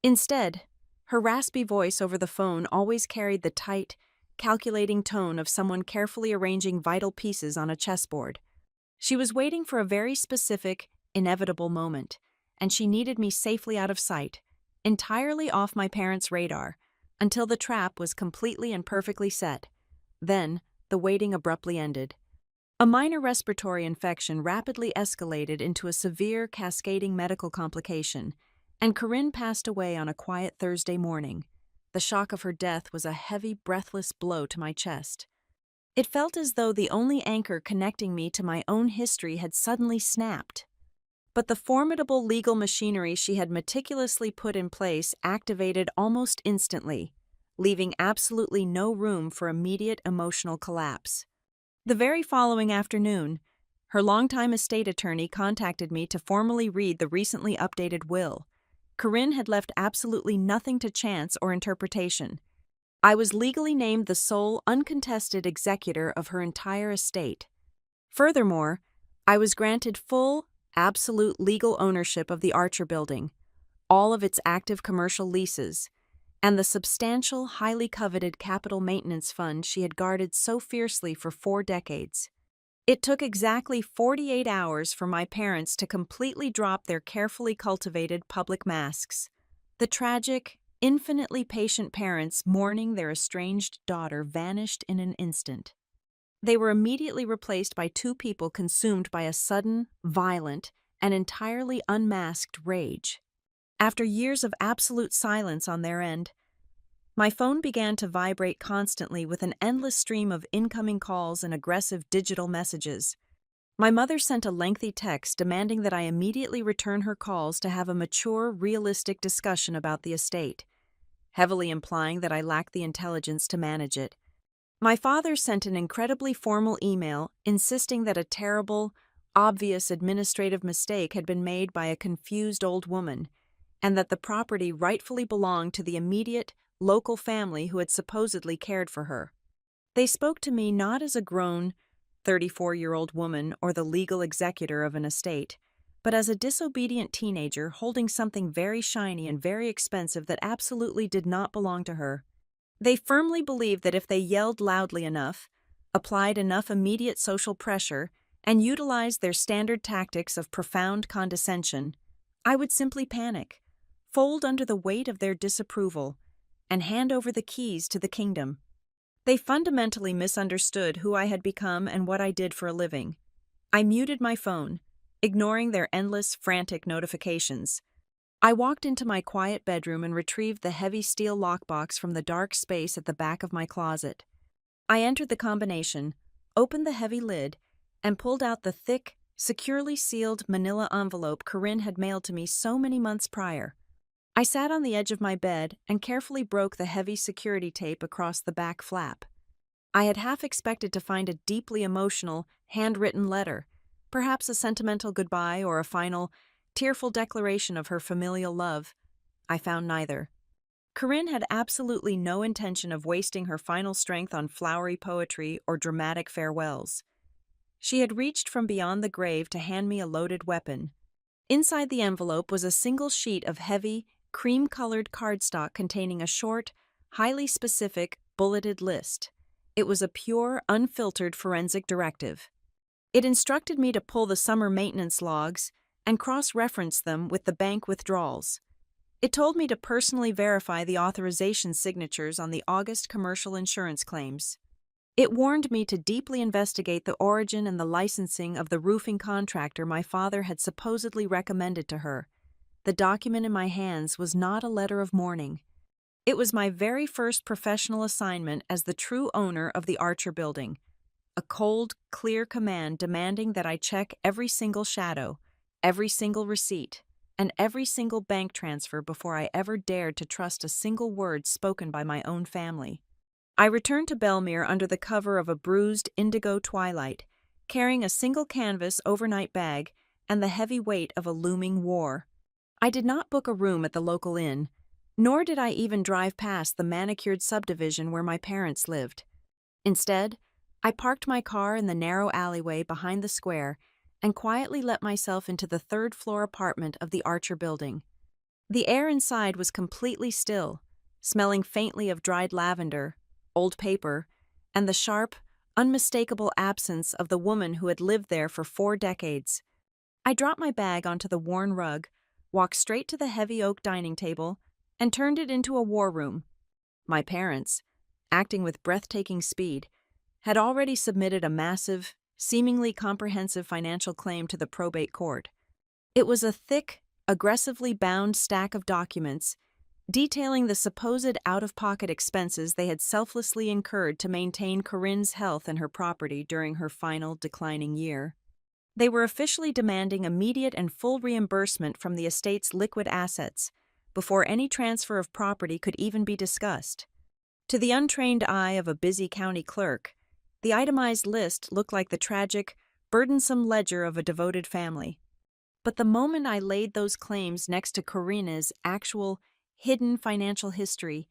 Instead, her raspy voice over the phone always carried the tight, calculating tone of someone carefully arranging vital pieces on a chessboard. She was waiting for a very specific, inevitable moment, and she needed me safely out of sight, entirely off my parents' radar, until the trap was completely and perfectly set. Then, the waiting abruptly ended. A minor respiratory infection rapidly escalated into a severe, cascading medical complication, and Corinne passed away on a quiet Thursday morning. The shock of her death was a heavy, breathless blow to my chest. It felt as though the only anchor connecting me to my own history had suddenly snapped. But the formidable legal machinery she had meticulously put in place activated almost instantly, leaving absolutely no room for immediate emotional collapse. The very following afternoon, her longtime estate attorney contacted me to formally read the recently updated will. Corinne had left absolutely nothing to chance or interpretation. I was legally named the sole, uncontested executor of her entire estate. Furthermore, I was granted full, absolute legal ownership of the Archer building, all of its active commercial leases, and the substantial, highly coveted capital maintenance fund she had guarded so fiercely for 4 decades. It took exactly 48 hours for my parents to completely drop their carefully cultivated public masks. The tragic, infinitely patient parents mourning their estranged daughter vanished in an instant. They were immediately replaced by two people consumed by a sudden, violent, and entirely unmasked rage. After years of absolute silence on their end, my phone began to vibrate constantly with an endless stream of incoming calls and aggressive digital messages. My mother sent a lengthy text demanding that I immediately return her calls to have a mature, realistic discussion about the estate, heavily implying that I lacked the intelligence to manage it. My father sent an incredibly formal email insisting that a terrible, obvious administrative mistake had been made by a confused old woman, and that the property rightfully belonged to the immediate, local family who had supposedly cared for her. They spoke to me not as a grown, 34-year-old woman or the legal executor of an estate, but as a disobedient teenager holding something very shiny and very expensive that absolutely did not belong to her. They firmly believed that if they yelled loudly enough, applied enough immediate social pressure, and utilized their standard tactics of profound condescension, I would simply panic, fold under the weight of their disapproval, and hand over the keys to the kingdom. They fundamentally misunderstood who I had become and what I did for a living. I muted my phone, ignoring their endless, frantic notifications. I walked into my quiet bedroom and retrieved the heavy steel lockbox from the dark space at the back of my closet. I entered the combination, opened the heavy lid, and pulled out the thick, securely sealed manila envelope Corinne had mailed to me so many months prior. I sat on the edge of my bed and carefully broke the heavy security tape across the back flap. I had half expected to find a deeply emotional, handwritten letter, perhaps a sentimental goodbye or a final, tearful declaration of her familial love. I found neither. Corinne had absolutely no intention of wasting her final strength on flowery poetry or dramatic farewells. She had reached from beyond the grave to hand me a loaded weapon. Inside the envelope was a single sheet of heavy, cream-colored cardstock containing a short, highly specific, bulleted list. It was a pure, unfiltered forensic directive. It instructed me to pull the summer maintenance logs and cross-reference them with the bank withdrawals. It told me to personally verify the authorization signatures on the August commercial insurance claims. It warned me to deeply investigate the origin and the licensing of the roofing contractor my father had supposedly recommended to her. The document in my hands was not a letter of mourning. It was my very first professional assignment as the true owner of the Archer building. A cold, clear command demanding that I check every single shadow, every single receipt, and every single bank transfer before I ever dared to trust a single word spoken by my own family. I returned to Belmere under the cover of a bruised indigo twilight, carrying a single canvas overnight bag and the heavy weight of a looming war. I did not book a room at the local inn, nor did I even drive past the manicured subdivision where my parents lived. Instead, I parked my car in the narrow alleyway behind the square and quietly let myself into the third-floor apartment of the Archer building. The air inside was completely still, smelling faintly of dried lavender, old paper, and the sharp, unmistakable absence of the woman who had lived there for 4 decades. I dropped my bag onto the worn rug, walked straight to the heavy oak dining table, and turned it into a war room. My parents, acting with breathtaking speed, had already submitted a massive, seemingly comprehensive financial claim to the probate court. It was a thick, aggressively bound stack of documents detailing the supposed out-of-pocket expenses they had selflessly incurred to maintain Corinne's health and her property during her final declining year. They were officially demanding immediate and full reimbursement from the estate's liquid assets before any transfer of property could even be discussed. To the untrained eye of a busy county clerk, the itemized list looked like the tragic, burdensome ledger of a devoted family. But the moment I laid those claims next to Corinne's actual, hidden financial history,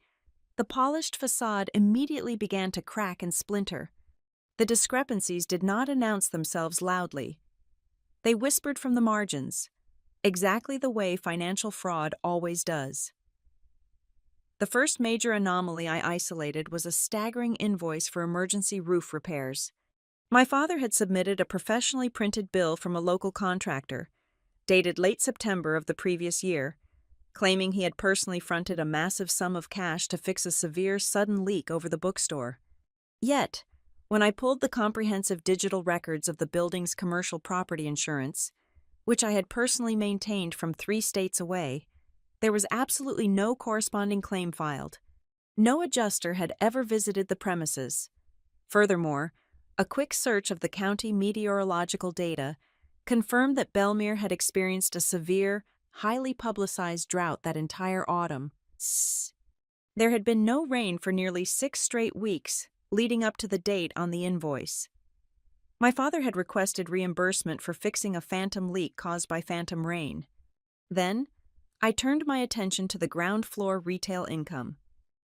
the polished facade immediately began to crack and splinter. The discrepancies did not announce themselves loudly. They whispered from the margins, exactly the way financial fraud always does. The first major anomaly I isolated was a staggering invoice for emergency roof repairs. My father had submitted a professionally printed bill from a local contractor, dated late September of the previous year, claiming he had personally fronted a massive sum of cash to fix a severe, sudden leak over the bookstore. Yet, when I pulled the comprehensive digital records of the building's commercial property insurance, which I had personally maintained from 3 states away, there was absolutely no corresponding claim filed. No adjuster had ever visited the premises. Furthermore, a quick search of the county meteorological data confirmed that Belmere had experienced a severe, highly publicized drought that entire autumn. There had been no rain for nearly 6 straight weeks, leading up to the date on the invoice. My father had requested reimbursement for fixing a phantom leak caused by phantom rain. Then, I turned my attention to the ground floor retail income.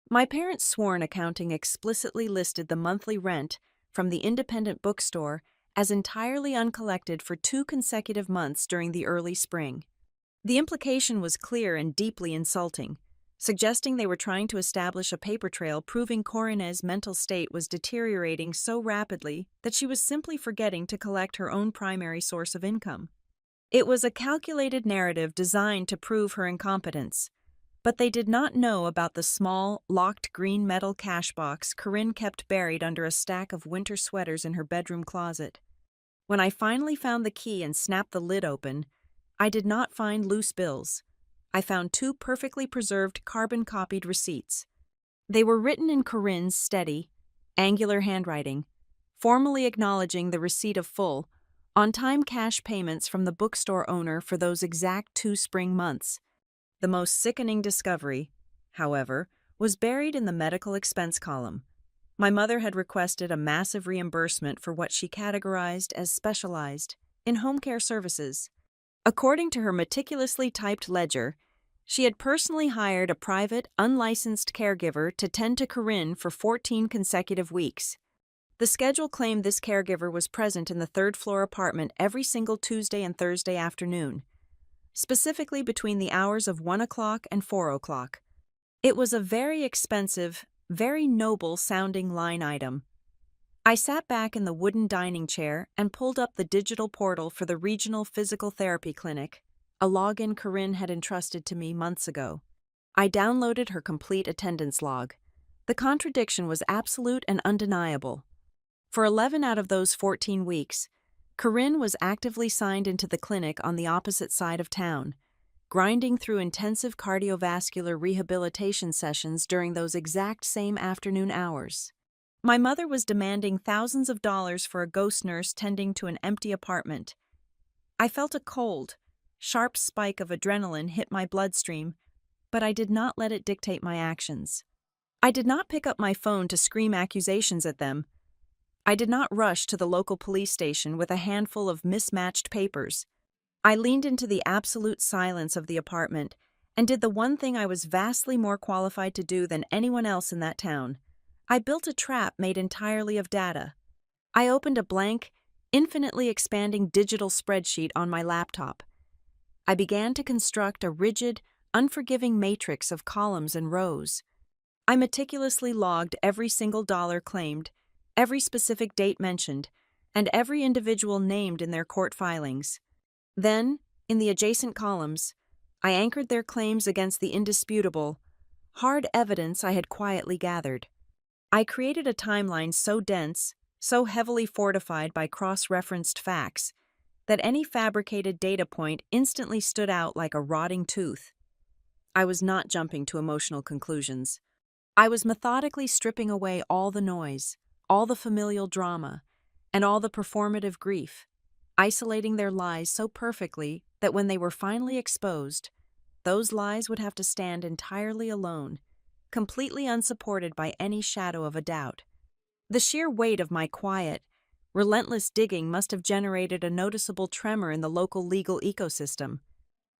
My parents' sworn accounting explicitly listed the monthly rent from the independent bookstore as entirely uncollected for 2 consecutive months during the early spring. The implication was clear and deeply insulting, suggesting they were trying to establish a paper trail proving Corone's mental state was deteriorating so rapidly that she was simply forgetting to collect her own primary source of income. It was a calculated narrative designed to prove her incompetence, but they did not know about the small, locked green metal cash box Corinne kept buried under a stack of winter sweaters in her bedroom closet. When I finally found the key and snapped the lid open, I did not find loose bills. I found 2 perfectly preserved carbon-copied receipts. They were written in Corinne's steady, angular handwriting, formally acknowledging the receipt of full, on-time cash payments from the bookstore owner for those exact 2 spring months. The most sickening discovery, however, was buried in the medical expense column. My mother had requested a massive reimbursement for what she categorized as specialized in home care services. According to her meticulously typed ledger, she had personally hired a private, unlicensed caregiver to tend to Corinne for 14 consecutive weeks. The schedule claimed this caregiver was present in the 3rd-floor apartment every single Tuesday and Thursday afternoon, specifically between the hours of 1 o'clock and 4 o'clock. It was a very expensive, very noble-sounding line item. I sat back in the wooden dining chair and pulled up the digital portal for the regional physical therapy clinic, a login Corinne had entrusted to me months ago. I downloaded her complete attendance log. The contradiction was absolute and undeniable. For 11 out of those 14 weeks, Corinne was actively signed into the clinic on the opposite side of town, grinding through intensive cardiovascular rehabilitation sessions during those exact same afternoon hours. My mother was demanding thousands of dollars for a ghost nurse tending to an empty apartment. I felt a cold, sharp spike of adrenaline hit my bloodstream, but I did not let it dictate my actions. I did not pick up my phone to scream accusations at them. I did not rush to the local police station with a handful of mismatched papers. I leaned into the absolute silence of the apartment and did the one thing I was vastly more qualified to do than anyone else in that town. I built a trap made entirely of data. I opened a blank, infinitely expanding digital spreadsheet on my laptop. I began to construct a rigid, unforgiving matrix of columns and rows. I meticulously logged every single dollar claimed, every specific date mentioned, and every individual named in their court filings. Then, in the adjacent columns, I anchored their claims against the indisputable, hard evidence I had quietly gathered. I created a timeline so dense, so heavily fortified by cross-referenced facts, that any fabricated data point instantly stood out like a rotting tooth. I was not jumping to emotional conclusions. I was methodically stripping away all the noise, all the familial drama, and all the performative grief, isolating their lies so perfectly that when they were finally exposed, those lies would have to stand entirely alone, completely unsupported by any shadow of a doubt. The sheer weight of my quiet, relentless digging must have generated a noticeable tremor in the local legal ecosystem.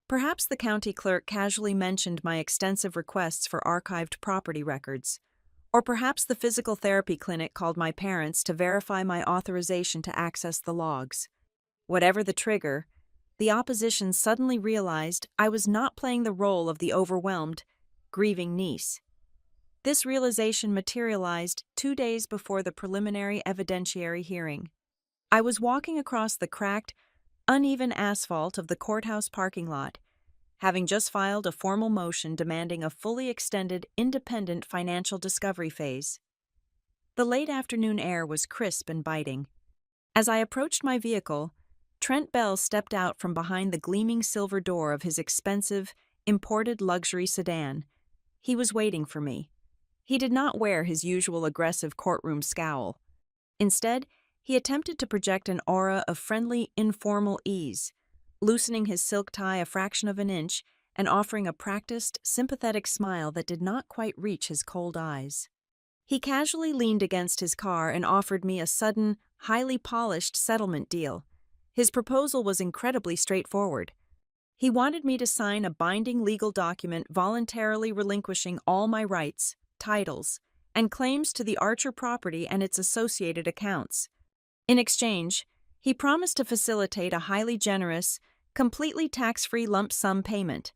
Perhaps the county clerk casually mentioned my extensive requests for archived property records, or perhaps the physical therapy clinic called my parents to verify my authorization to access the logs. Whatever the trigger, the opposition suddenly realized I was not playing the role of the overwhelmed, grieving niece. This realization materialized 2 days before the preliminary evidentiary hearing. I was walking across the cracked, uneven asphalt of the courthouse parking lot, having just filed a formal motion demanding a fully extended, independent financial discovery phase. The late afternoon air was crisp and biting. As I approached my vehicle, Trent Bell stepped out from behind the gleaming silver door of his expensive, imported luxury sedan. He was waiting for me. He did not wear his usual aggressive courtroom scowl. Instead, he attempted to project an aura of friendly, informal ease, loosening his silk tie a fraction of an inch and offering a practiced, sympathetic smile that did not quite reach his cold eyes. He casually leaned against his car and offered me a sudden, highly polished settlement deal. His proposal was incredibly straightforward. He wanted me to sign a binding legal document voluntarily relinquishing all my rights, titles, and claims to the Archer property and its associated accounts. In exchange, he promised to facilitate a highly generous, completely tax-free lump sum payment,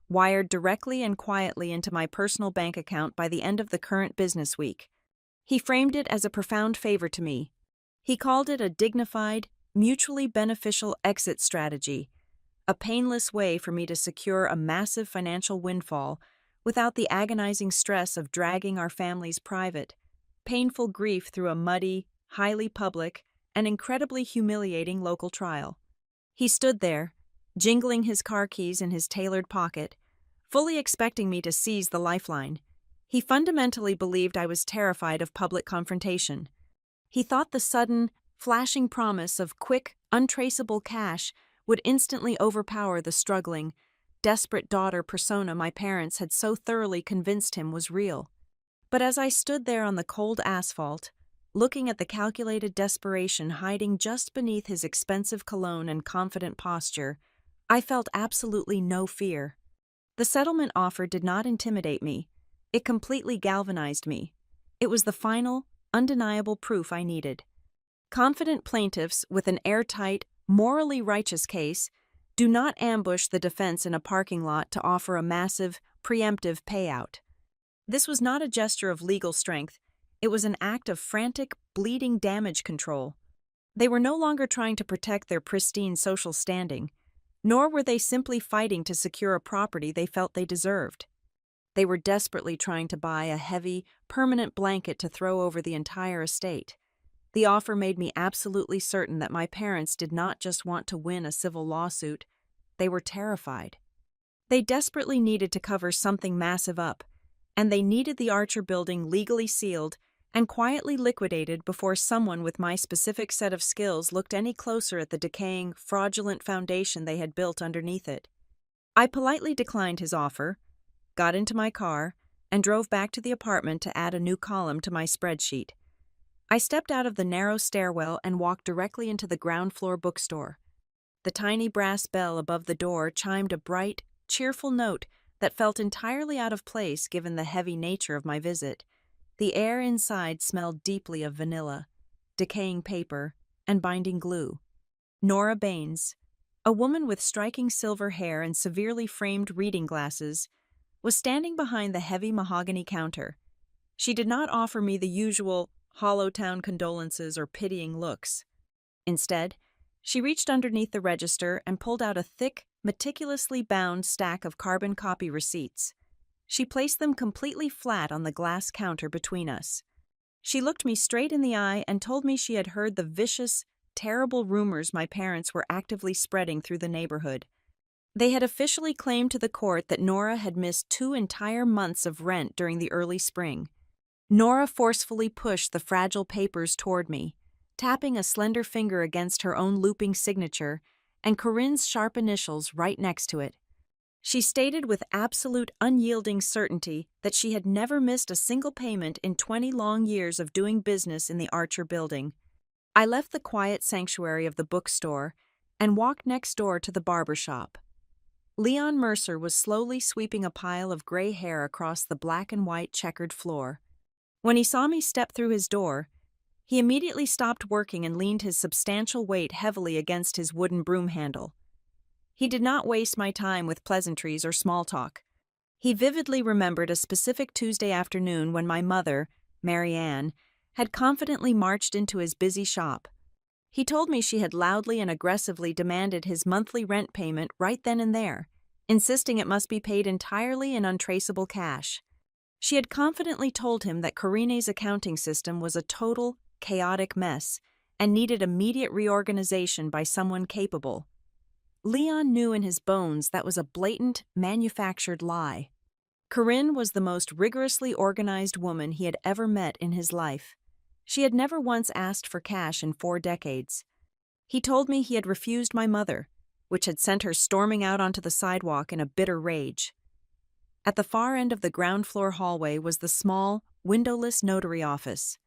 wired directly and quietly into my personal bank account by the end of the current business week. He framed it as a profound favor to me. He called it a dignified, mutually beneficial exit strategy, a painless way for me to secure a massive financial windfall without the agonizing stress of dragging our family's private, painful grief through a muddy, highly public, and incredibly humiliating local trial. He stood there, jingling his car keys in his tailored pocket, fully expecting me to seize the lifeline. He fundamentally believed I was terrified of public confrontation. He thought the sudden, flashing promise of quick, untraceable cash would instantly overpower the struggling, desperate daughter persona my parents had so thoroughly convinced him was real. But as I stood there on the cold asphalt, looking at the calculated desperation hiding just beneath his expensive cologne and confident posture, I felt absolutely no fear. The settlement offer did not intimidate me. It completely galvanized me. It was the final, undeniable proof I needed. Confident plaintiffs with an airtight, morally righteous case do not ambush the defense in a parking lot to offer a massive, preemptive payout. This was not a gesture of legal strength. It was an act of frantic, bleeding damage control. They were no longer trying to protect their pristine social standing, nor were they simply fighting to secure a property they felt they deserved. They were desperately trying to buy a heavy, permanent blanket to throw over the entire estate. The offer made me absolutely certain that my parents did not just want to win a civil lawsuit, they were terrified. They desperately needed to cover something massive up, and they needed the Archer building legally sealed and quietly liquidated before someone with my specific set of skills looked any closer at the decaying, fraudulent foundation they had built underneath it. I politely declined his offer, got into my car, and drove back to the apartment to add a new column to my spreadsheet. I stepped out of the narrow stairwell and walked directly into the ground floor bookstore. The tiny brass bell above the door chimed a bright, cheerful note that felt entirely out of place given the heavy nature of my visit. The air inside smelled deeply of vanilla, decaying paper, and binding glue. Nora Baines, a woman with striking silver hair and severely framed reading glasses, was standing behind the heavy mahogany counter. She did not offer me the usual Hollowtown condolences or pitying looks. Instead, she reached underneath the register and pulled out a thick, meticulously bound stack of carbon copy receipts. She placed them completely flat on the glass counter between us. She looked me straight in the eye and told me she had heard the vicious, terrible rumors my parents were actively spreading through the neighborhood. They had officially claimed to the court that Nora had missed 2 entire months of rent during the early spring. Nora forcefully pushed the fragile papers toward me, tapping a slender finger against her own looping signature and Corinne's sharp initials right next to it. She stated with absolute unyielding certainty that she had never missed a single payment in 20 long years of doing business in the Archer building. I left the quiet sanctuary of the bookstore and walked next door to the barber shop. Leon Mercer was slowly sweeping a pile of gray hair across the black and white checkered floor. When he saw me step through his door, he immediately stopped working and leaned his substantial weight heavily against his wooden broom handle. He did not waste my time with pleasantries or small talk. He vividly remembered a specific Tuesday afternoon when my mother, Mary Ann, had confidently marched into his busy shop. He told me she had loudly and aggressively demanded his monthly rent payment right then and there, insisting it must be paid entirely in untraceable cash. She had confidently told him that Karine's accounting system was a total, chaotic mess and needed immediate reorganization by someone capable. Leon knew in his bones that was a blatant, manufactured lie. Corinne was the most rigorously organized woman he had ever met in his life. She had never once asked for cash in 4 decades. He told me he had refused my mother, which had sent her storming out onto the sidewalk in a bitter rage. At the far end of the ground floor hallway was the small, windowless notary office.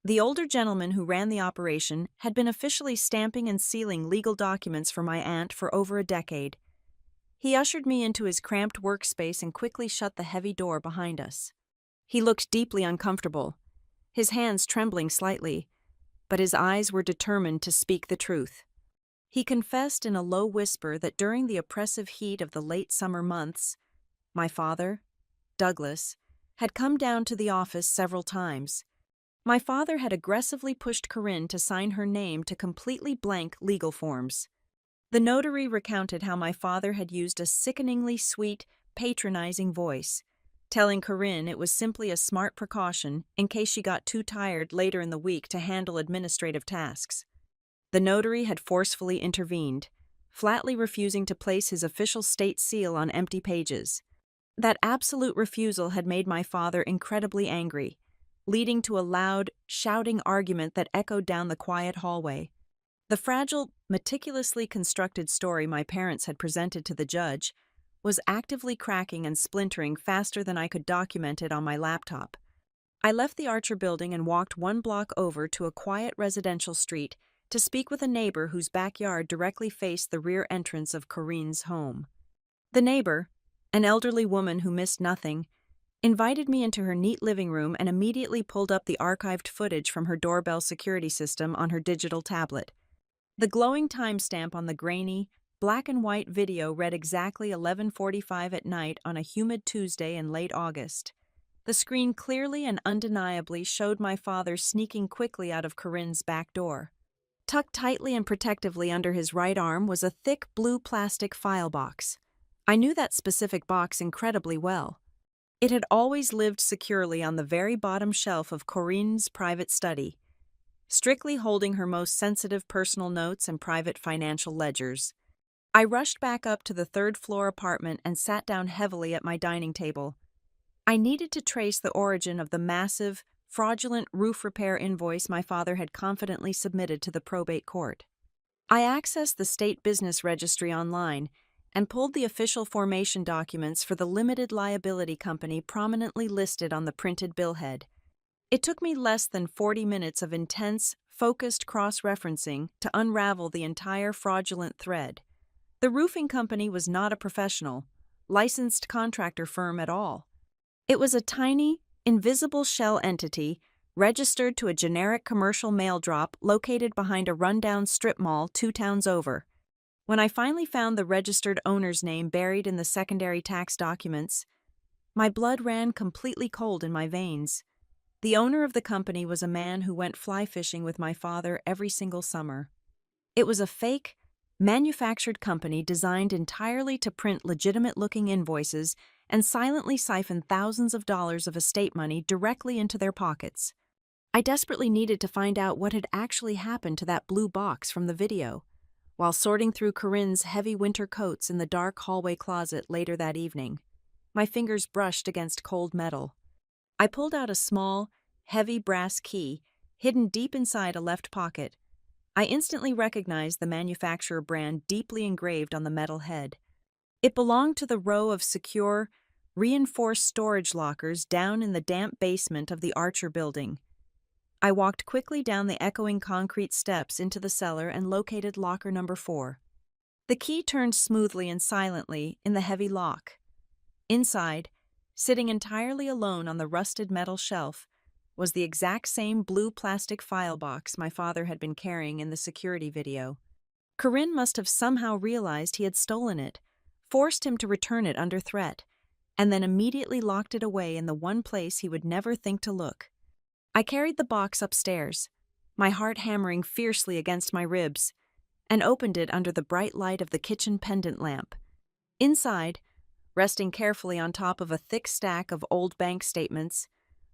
The older gentleman who ran the operation had been officially stamping and sealing legal documents for my aunt for over a decade. He ushered me into his cramped workspace and quickly shut the heavy door behind us. He looked deeply uncomfortable, his hands trembling slightly, but his eyes were determined to speak the truth. He confessed in a low whisper that during the oppressive heat of the late summer months, my father, Douglas, had come down to the office several times. My father had aggressively pushed Corinne to sign her name to completely blank legal forms. The notary recounted how my father had used a sickeningly sweet, patronizing voice, telling Corinne it was simply a smart precaution in case she got too tired later in the week to handle administrative tasks. The notary had forcefully intervened, flatly refusing to place his official state seal on empty pages. That absolute refusal had made my father incredibly angry, leading to a loud, shouting argument that echoed down the quiet hallway. The fragile, meticulously constructed story my parents had presented to the judge was actively cracking and splintering faster than I could document it on my laptop. I left the Archer building and walked 1 block over to a quiet residential street to speak with a neighbor whose backyard directly faced the rear entrance of Corinne's home. The neighbor, an elderly woman who missed nothing, invited me into her neat living room and immediately pulled up the archived footage from her doorbell security system on her digital tablet. The glowing timestamp on the grainy, black-and-white video read exactly 11:45 at night on a humid Tuesday in late August. The screen clearly and undeniably showed my father sneaking quickly out of Corinne's back door. Tucked tightly and protectively under his right arm was a thick blue plastic file box. I knew that specific box incredibly well. It had always lived securely on the very bottom shelf of Corinne's private study, strictly holding her most sensitive personal notes and private financial ledgers. I rushed back up to the 3rd-floor apartment and sat down heavily at my dining table. I needed to trace the origin of the massive, fraudulent roof repair invoice my father had confidently submitted to the probate court. I accessed the state business registry online and pulled the official formation documents for the limited liability company prominently listed on the printed billhead. It took me less than 40 minutes of intense, focused cross-referencing to unravel the entire fraudulent thread. The roofing company was not a professional, licensed contractor firm at all. It was a tiny, invisible shell entity registered to a generic commercial mail drop located behind a rundown strip mall 2 towns over. When I finally found the registered owner's name buried in the secondary tax documents, my blood ran completely cold in my veins. The owner of the company was a man who went fly fishing with my father every single summer. It was a fake, manufactured company designed entirely to print legitimate-looking invoices and silently siphon thousands of dollars of estate money directly into their pockets. I desperately needed to find out what had actually happened to that blue box from the video. While sorting through Corinne's heavy winter coats in the dark hallway closet later that evening, my fingers brushed against cold metal. I pulled out a small, heavy brass key hidden deep inside a left pocket. I instantly recognized the manufacturer brand deeply engraved on the metal head. It belonged to the row of secure, reinforced storage lockers down in the damp basement of the Archer building. I walked quickly down the echoing concrete steps into the cellar and located locker number 4. The key turned smoothly and silently in the heavy lock. Inside, sitting entirely alone on the rusted metal shelf, was the exact same blue plastic file box my father had been carrying in the security video. Corinne must have somehow realized he had stolen it, forced him to return it under threat, and then immediately locked it away in the one place he would never think to look. I carried the box upstairs, my heart hammering fiercely against my ribs, and opened it under the bright light of the kitchen pendant lamp. Inside, resting carefully on top of a thick stack of old bank statements,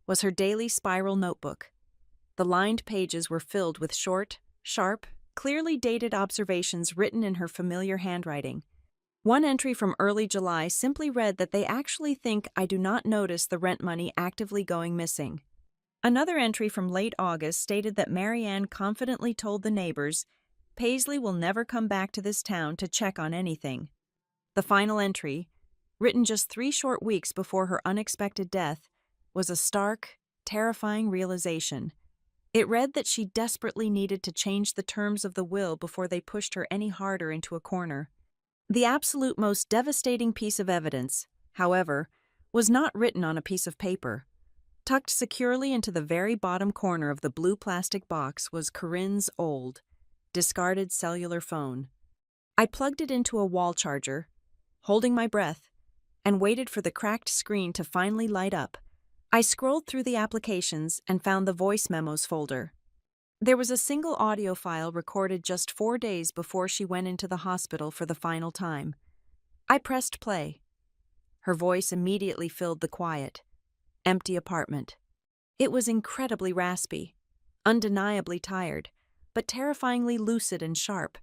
was her daily spiral notebook. The lined pages were filled with short, sharp, clearly dated observations written in her familiar handwriting. One entry from early July simply read that they actually think I do not notice the rent money actively going missing. Another entry from late August stated that Marianne confidently told the neighbors, Paisley will never come back to this town to check on anything. The final entry, written just 3 short weeks before her unexpected death, was a stark, terrifying realization. It read that she desperately needed to change the terms of the will before they pushed her any harder into a corner. The absolute most devastating piece of evidence, however, was not written on a piece of paper. Tucked securely into the very bottom corner of the blue plastic box was Corinne's old, discarded cellular phone. I plugged it into a wall charger, holding my breath, and waited for the cracked screen to finally light up. I scrolled through the applications and found the voice memos folder. There was a single audio file recorded just 4 days before she went into the hospital for the final time. I pressed play. Her voice immediately filled the quiet, empty apartment. It was incredibly raspy, undeniably tired, but terrifyingly lucid and sharp.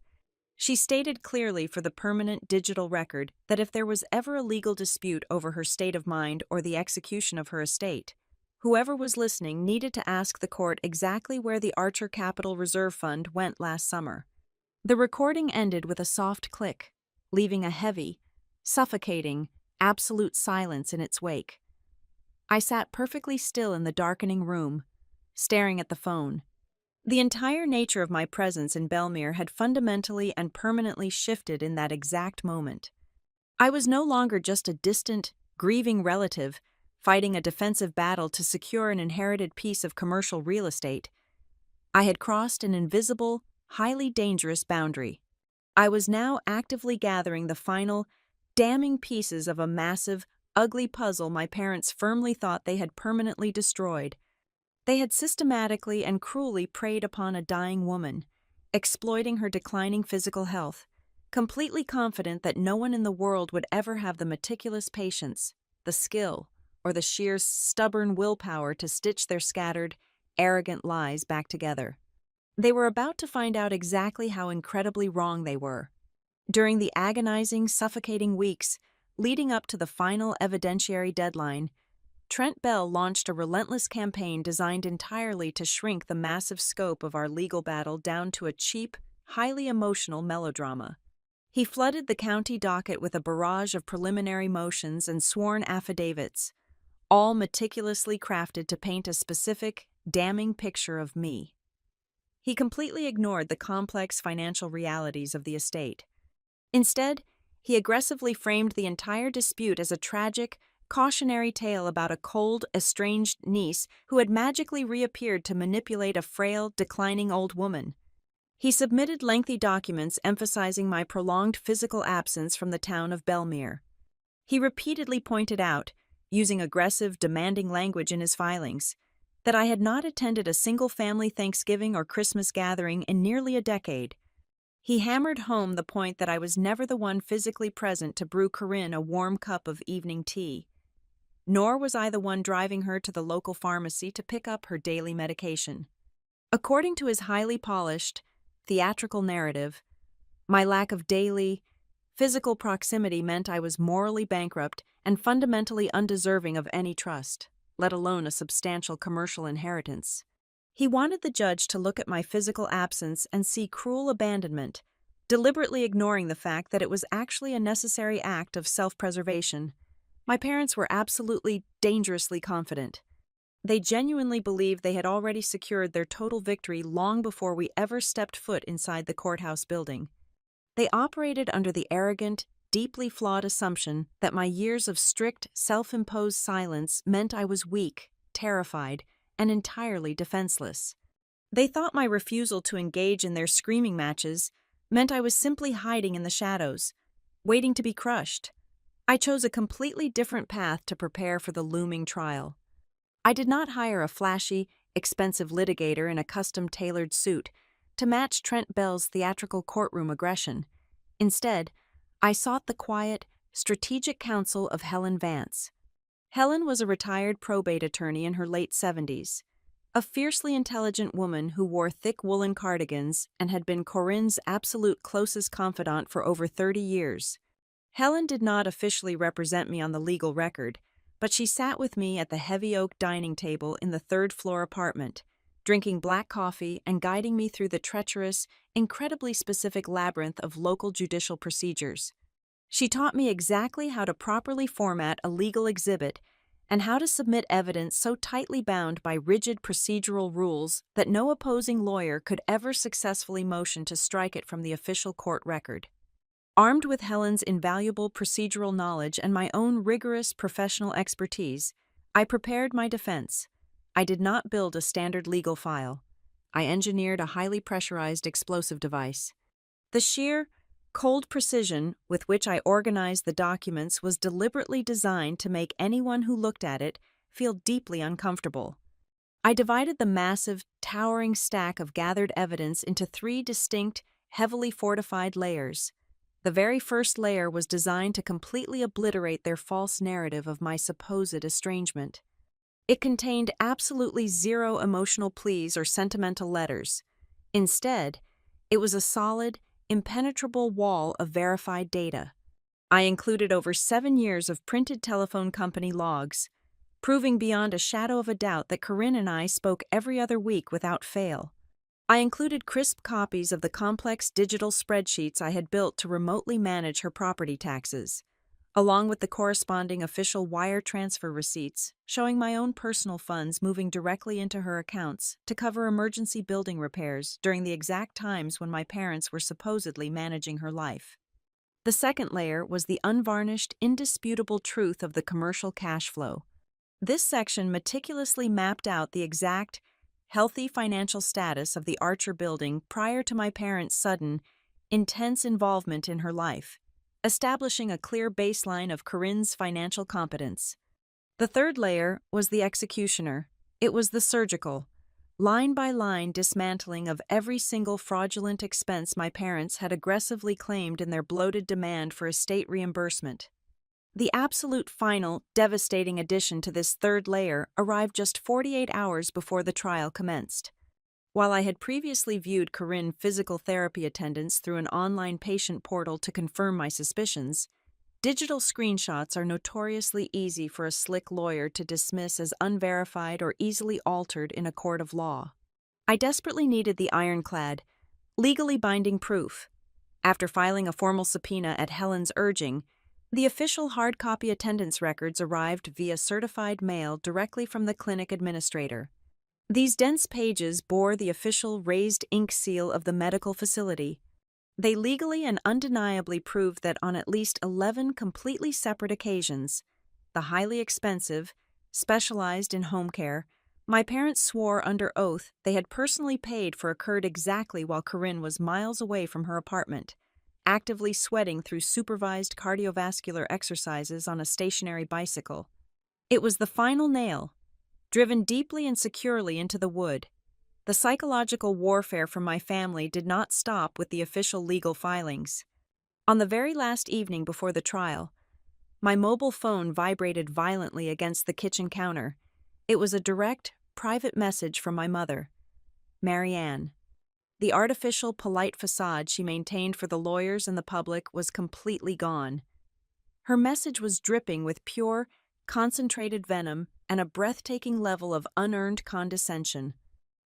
She stated clearly for the permanent digital record that if there was ever a legal dispute over her state of mind or the execution of her estate, whoever was listening needed to ask the court exactly where the Archer Capital Reserve Fund went last summer. The recording ended with a soft click, leaving a heavy, suffocating, absolute silence in its wake. I sat perfectly still in the darkening room, staring at the phone. The entire nature of my presence in Belmere had fundamentally and permanently shifted in that exact moment. I was no longer just a distant, grieving relative fighting a defensive battle to secure an inherited piece of commercial real estate. I had crossed an invisible, highly dangerous boundary. I was now actively gathering the final, damning pieces of a massive, ugly puzzle my parents firmly thought they had permanently destroyed. They had systematically and cruelly preyed upon a dying woman, exploiting her declining physical health, completely confident that no one in the world would ever have the meticulous patience, the skill, or the sheer stubborn willpower to stitch their scattered, arrogant lies back together. They were about to find out exactly how incredibly wrong they were. During the agonizing, suffocating weeks leading up to the final evidentiary deadline, Trent Bell launched a relentless campaign designed entirely to shrink the massive scope of our legal battle down to a cheap, highly emotional melodrama. He flooded the county docket with a barrage of preliminary motions and sworn affidavits, all meticulously crafted to paint a specific, damning picture of me. He completely ignored the complex financial realities of the estate. Instead, he aggressively framed the entire dispute as a tragic, cautionary tale about a cold, estranged niece who had magically reappeared to manipulate a frail, declining old woman. He submitted lengthy documents emphasizing my prolonged physical absence from the town of Belmere. He repeatedly pointed out, using aggressive, demanding language in his filings, that I had not attended a single family Thanksgiving or Christmas gathering in nearly a decade. He hammered home the point that I was never the one physically present to brew Corinne a warm cup of evening tea. Nor was I the one driving her to the local pharmacy to pick up her daily medication. According to his highly polished, theatrical narrative, my lack of daily, physical proximity meant I was morally bankrupt and fundamentally undeserving of any trust, let alone a substantial commercial inheritance. He wanted the judge to look at my physical absence and see cruel abandonment, deliberately ignoring the fact that it was actually a necessary act of self-preservation. My parents were absolutely, dangerously confident. They genuinely believed they had already secured their total victory long before we ever stepped foot inside the courthouse building. They operated under the arrogant, deeply flawed assumption that my years of strict, self-imposed silence meant I was weak, terrified, and entirely defenseless. They thought my refusal to engage in their screaming matches meant I was simply hiding in the shadows, waiting to be crushed. I chose a completely different path to prepare for the looming trial. I did not hire a flashy, expensive litigator in a custom-tailored suit to match Trent Bell's theatrical courtroom aggression. Instead, I sought the quiet, Strategic Counsel of Helen Vance. Helen was a retired probate attorney in her late 70s, a fiercely intelligent woman who wore thick woolen cardigans and had been Corinne's absolute closest confidant for over 30 years. Helen did not officially represent me on the legal record, but she sat with me at the heavy oak dining table in the third-floor apartment, drinking black coffee and guiding me through the treacherous, incredibly specific labyrinth of local judicial procedures. She taught me exactly how to properly format a legal exhibit and how to submit evidence so tightly bound by rigid procedural rules that no opposing lawyer could ever successfully motion to strike it from the official court record. Armed with Helen's invaluable procedural knowledge and my own rigorous professional expertise, I prepared my defense. I did not build a standard legal file. I engineered a highly pressurized explosive device. The sheer, cold precision with which I organized the documents was deliberately designed to make anyone who looked at it feel deeply uncomfortable. I divided the massive, towering stack of gathered evidence into 3 distinct, heavily fortified layers. The very first layer was designed to completely obliterate their false narrative of my supposed estrangement. It contained absolutely zero emotional pleas or sentimental letters. Instead, it was a solid, impenetrable wall of verified data. I included over 7 years of printed telephone company logs, proving beyond a shadow of a doubt that Corinne and I spoke every other week without fail. I included crisp copies of the complex digital spreadsheets I had built to remotely manage her property taxes, along with the corresponding official wire transfer receipts showing my own personal funds moving directly into her accounts to cover emergency building repairs during the exact times when my parents were supposedly managing her life. The second layer was the unvarnished, indisputable truth of the commercial cash flow. This section meticulously mapped out the exact, healthy financial status of the Archer building prior to my parents' sudden, intense involvement in her life, establishing a clear baseline of Corinne's financial competence. The third layer was the executioner. It was the surgical, line-by-line dismantling of every single fraudulent expense my parents had aggressively claimed in their bloated demand for estate reimbursement. The absolute final, devastating addition to this third layer arrived just 48 hours before the trial commenced. While I had previously viewed Corinne physical therapy attendance through an online patient portal to confirm my suspicions, digital screenshots are notoriously easy for a slick lawyer to dismiss as unverified or easily altered in a court of law. I desperately needed the ironclad, legally binding proof. After filing a formal subpoena at Helen's urging, the official hard copy attendance records arrived via certified mail directly from the clinic administrator. These dense pages bore the official raised ink seal of the medical facility. They legally and undeniably proved that on at least 11 completely separate occasions, the highly expensive, specialized in home care, my parents swore under oath they had personally paid for occurred exactly while Corinne was miles away from her apartment, actively sweating through supervised cardiovascular exercises on a stationary bicycle. It was the final nail, driven deeply and securely into the wood. The psychological warfare from my family did not stop with the official legal filings. On the very last evening before the trial, my mobile phone vibrated violently against the kitchen counter. It was a direct, private message from my mother, Marianne. The artificial, polite facade she maintained for the lawyers and the public was completely gone. Her message was dripping with pure, concentrated venom and a breathtaking level of unearned condescension.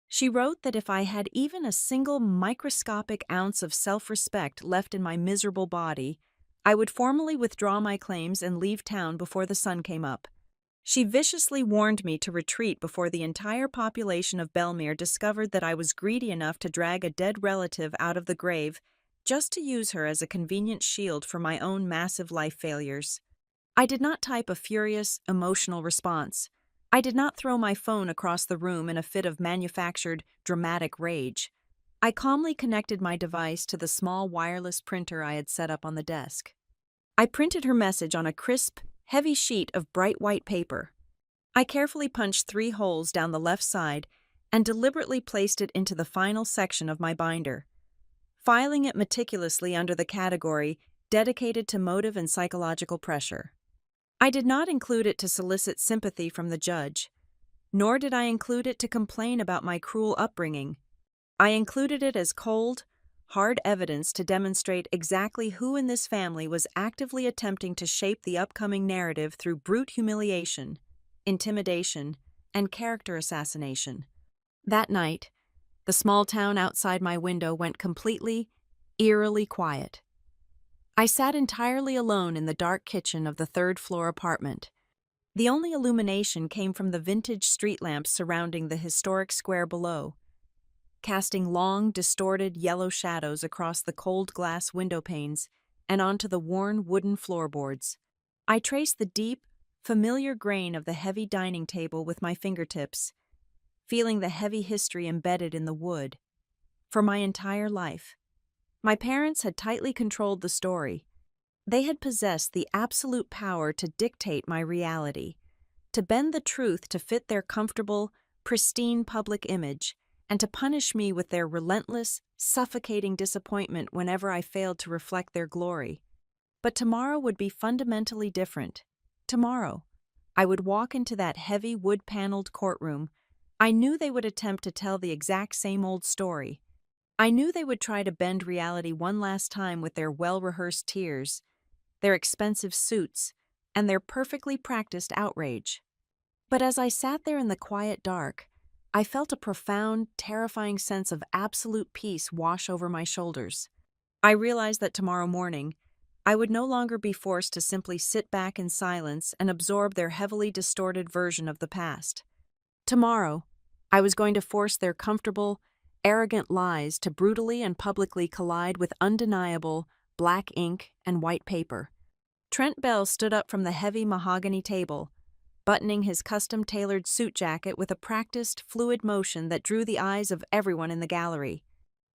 She wrote that if I had even a single microscopic ounce of self-respect left in my miserable body, I would formally withdraw my claims and leave town before the sun came up. She viciously warned me to retreat before the entire population of Belmere discovered that I was greedy enough to drag a dead relative out of the grave just to use her as a convenient shield for my own massive life failures. I did not type a furious, emotional response. I did not throw my phone across the room in a fit of manufactured, dramatic rage. I calmly connected my device to the small wireless printer I had set up on the desk. I printed her message on a crisp, heavy sheet of bright white paper. I carefully punched 3 holes down the left side and deliberately placed it into the final section of my binder. Filing it meticulously under the category dedicated to motive and psychological pressure. I did not include it to solicit sympathy from the judge, nor did I include it to complain about my cruel upbringing. I included it as cold, hard evidence to demonstrate exactly who in this family was actively attempting to shape the upcoming narrative through brute humiliation, intimidation, and character assassination. That night, the small town outside my window went completely, eerily quiet. I sat entirely alone in the dark kitchen of the third-floor apartment. The only illumination came from the vintage street lamps surrounding the historic square below, casting long, distorted yellow shadows across the cold glass window panes and onto the worn wooden floorboards. I traced the deep, familiar grain of the heavy dining table with my fingertips, feeling the heavy history embedded in the wood. For my entire life, my parents had tightly controlled the story. They had possessed the absolute power to dictate my reality, to bend the truth to fit their comfortable, pristine public image, and to punish me with their relentless, suffocating disappointment whenever I failed to reflect their glory. But tomorrow would be fundamentally different. Tomorrow, I would walk into that heavy wood-paneled courtroom. I knew they would attempt to tell the exact same old story. I knew they would try to bend reality one last time with their well-rehearsed tears, their expensive suits, and their perfectly practiced outrage. But as I sat there in the quiet dark, I felt a profound, terrifying sense of absolute peace wash over my shoulders. I realized that tomorrow morning, I would no longer be forced to simply sit back in silence and absorb their heavily distorted version of the past. Tomorrow, I was going to force their comfortable, arrogant lies to brutally and publicly collide with undeniable black ink and white paper. Trent Bell stood up from the heavy mahogany table, buttoning his custom-tailored suit jacket with a practiced, fluid motion that drew the eyes of everyone in the gallery.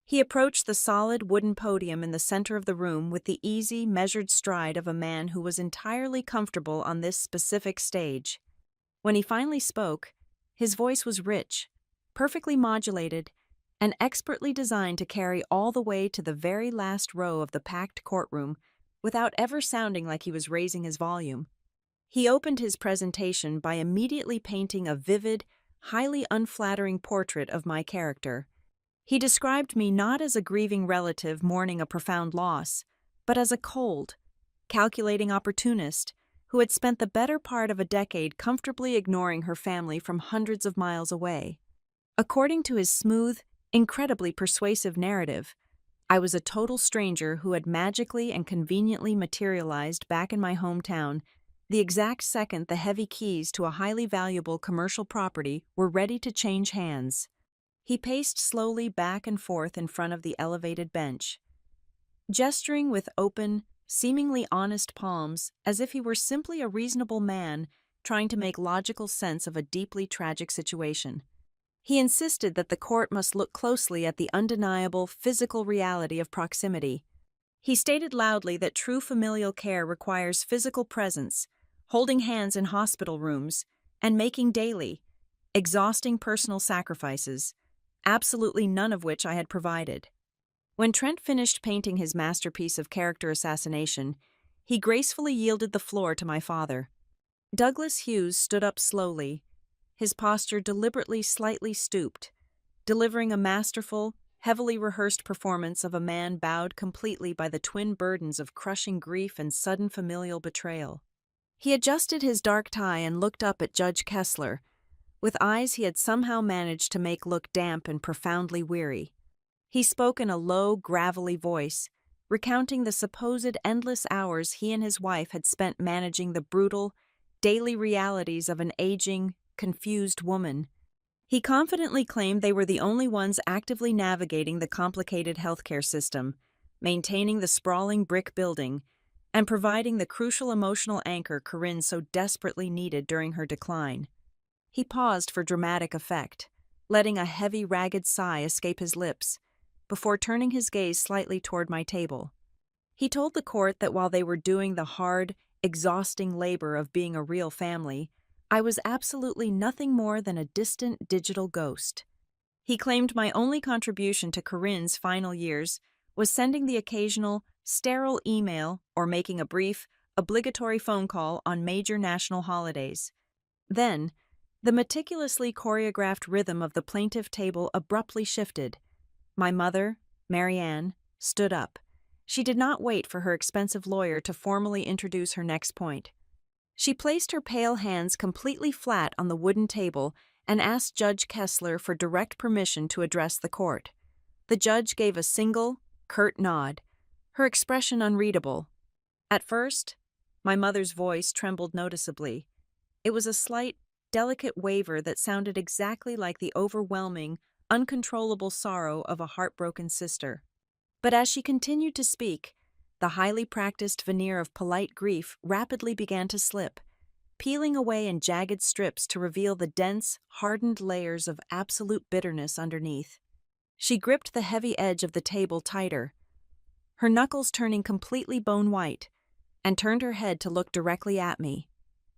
He approached the solid wooden podium in the center of the room with the easy, measured stride of a man who was entirely comfortable on this specific stage. When he finally spoke, his voice was rich, perfectly modulated, and expertly designed to carry all the way to the very last row of the packed courtroom without ever sounding like he was raising his volume. He opened his presentation by immediately painting a vivid, highly unflattering portrait of my character. He described me not as a grieving relative mourning a profound loss, but as a cold, calculating opportunist who had spent the better part of a decade comfortably ignoring her family from hundreds of miles away. According to his smooth, incredibly persuasive narrative, I was a total stranger who had magically and conveniently materialized back in my hometown the exact second the heavy keys to a highly valuable commercial property were ready to change hands. He paced slowly back and forth in front of the elevated bench, gesturing with open, seemingly honest palms as if he were simply a reasonable man trying to make logical sense of a deeply tragic situation. He insisted that the court must look closely at the undeniable physical reality of proximity. He stated loudly that true familial care requires physical presence, holding hands in hospital rooms, and making daily, exhausting personal sacrifices, absolutely none of which I had provided. When Trent finished painting his masterpiece of character assassination, he gracefully yielded the floor to my father. Douglas Hughes stood up slowly, his posture deliberately slightly stooped, delivering a masterful, heavily rehearsed performance of a man bowed completely by the twin burdens of crushing grief and sudden familial betrayal. He adjusted his dark tie and looked up at Judge Kessler, with eyes he had somehow managed to make look damp and profoundly weary. He spoke in a low, gravelly voice, recounting the supposed endless hours he and his wife had spent managing the brutal, daily realities of an aging, confused woman. He confidently claimed they were the only ones actively navigating the complicated healthcare system, maintaining the sprawling brick building, and providing the crucial emotional anchor Corinne so desperately needed during her decline. He paused for dramatic effect, letting a heavy, ragged sigh escape his lips, before turning his gaze slightly toward my table. He told the court that while they were doing the hard, exhausting labor of being a real family, I was absolutely nothing more than a distant digital ghost. He claimed my only contribution to Corinne's final years was sending the occasional, sterile email, or making a brief, obligatory phone call on major national holidays. Then, the meticulously choreographed rhythm of the plaintiff table abruptly shifted. My mother, Marianne, stood up. She did not wait for her expensive lawyer to formally introduce her next point. She placed her pale hands completely flat on the wooden table and asked Judge Kessler for direct permission to address the court. The judge gave a single, curt nod, her expression unreadable. At first, my mother's voice trembled noticeably. It was a slight, delicate waver that sounded exactly like the overwhelming, uncontrollable sorrow of a heartbroken sister. But as she continued to speak, the highly practiced veneer of polite grief rapidly began to slip, peeling away in jagged strips to reveal the dense, hardened layers of absolute bitterness underneath. She gripped the heavy edge of the table tighter, her knuckles turning completely bone-white, and turned her head to look directly at me.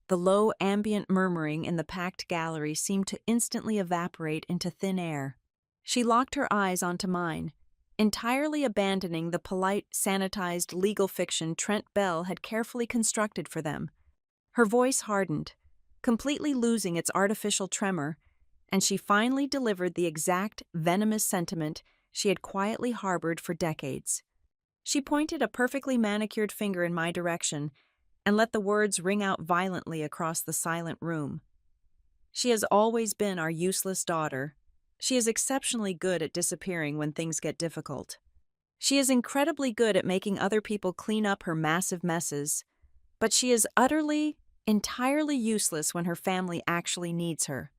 The low ambient murmuring in the packed gallery seemed to instantly evaporate into thin air. She locked her eyes onto mine, entirely abandoning the polite, sanitized legal fiction Trent Bell had carefully constructed for them. Her voice hardened, completely losing its artificial tremor, and she finally delivered the exact, venomous sentiment she had quietly harbored for decades. She pointed a perfectly manicured finger in my direction and let the words ring out violently across the silent room. She has always been our useless daughter. She is exceptionally good at disappearing when things get difficult. She is incredibly good at making other people clean up her massive messes, but she is utterly, entirely useless when her family actually needs her.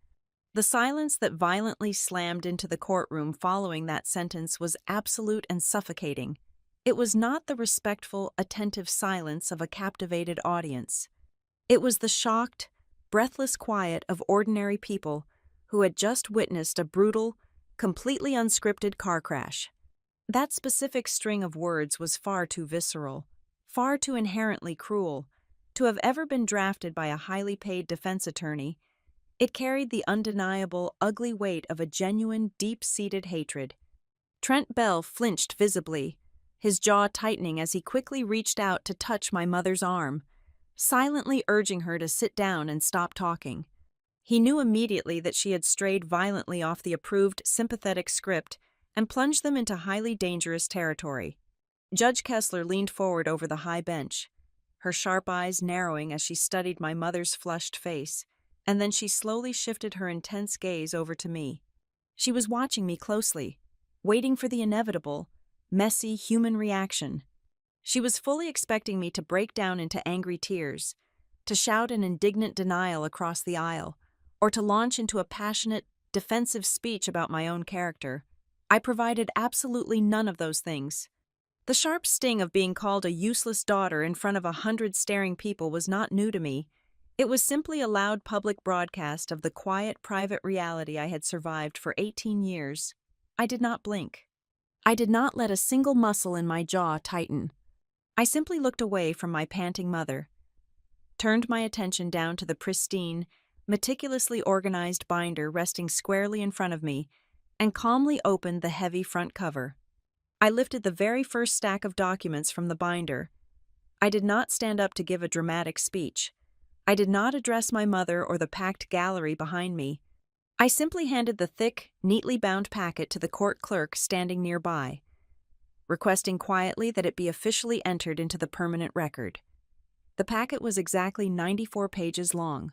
The silence that violently slammed into the courtroom following that sentence was absolute and suffocating. It was not the respectful, attentive silence of a captivated audience. It was the shocked, breathless quiet of ordinary people who had just witnessed a brutal, completely unscripted car crash. That specific string of words was far too visceral, far too inherently cruel, to have ever been drafted by a highly paid defense attorney. It carried the undeniable, ugly weight of a genuine, deep-seated hatred. Trent Bell flinched visibly, his jaw tightening as he quickly reached out to touch my mother's arm, silently urging her to sit down and stop talking. He knew immediately that she had strayed violently off the approved sympathetic script and plunged them into highly dangerous territory. Judge Kessler leaned forward over the high bench, her sharp eyes narrowing as she studied my mother's flushed face, and then she slowly shifted her intense gaze over to me. She was watching me closely, waiting for the inevitable, messy human reaction. She was fully expecting me to break down into angry tears, to shout an indignant denial across the aisle, or to launch into a passionate, defensive speech about my own character. I provided absolutely none of those things. The sharp sting of being called a useless daughter in front of 100 staring people was not new to me. It was simply a loud public broadcast of the quiet, private reality I had survived for 18 years. I did not blink. I did not let a single muscle in my jaw tighten. I simply looked away from my panting mother, turned my attention down to the pristine, meticulously organized binder resting squarely in front of me, and calmly opened the heavy front cover. I lifted the very first stack of documents from the binder. I did not stand up to give a dramatic speech. I did not address my mother or the packed gallery behind me. I simply handed the thick, neatly bound packet to the court clerk standing nearby, requesting quietly that it be officially entered into the permanent record. The packet was exactly 94 pages long.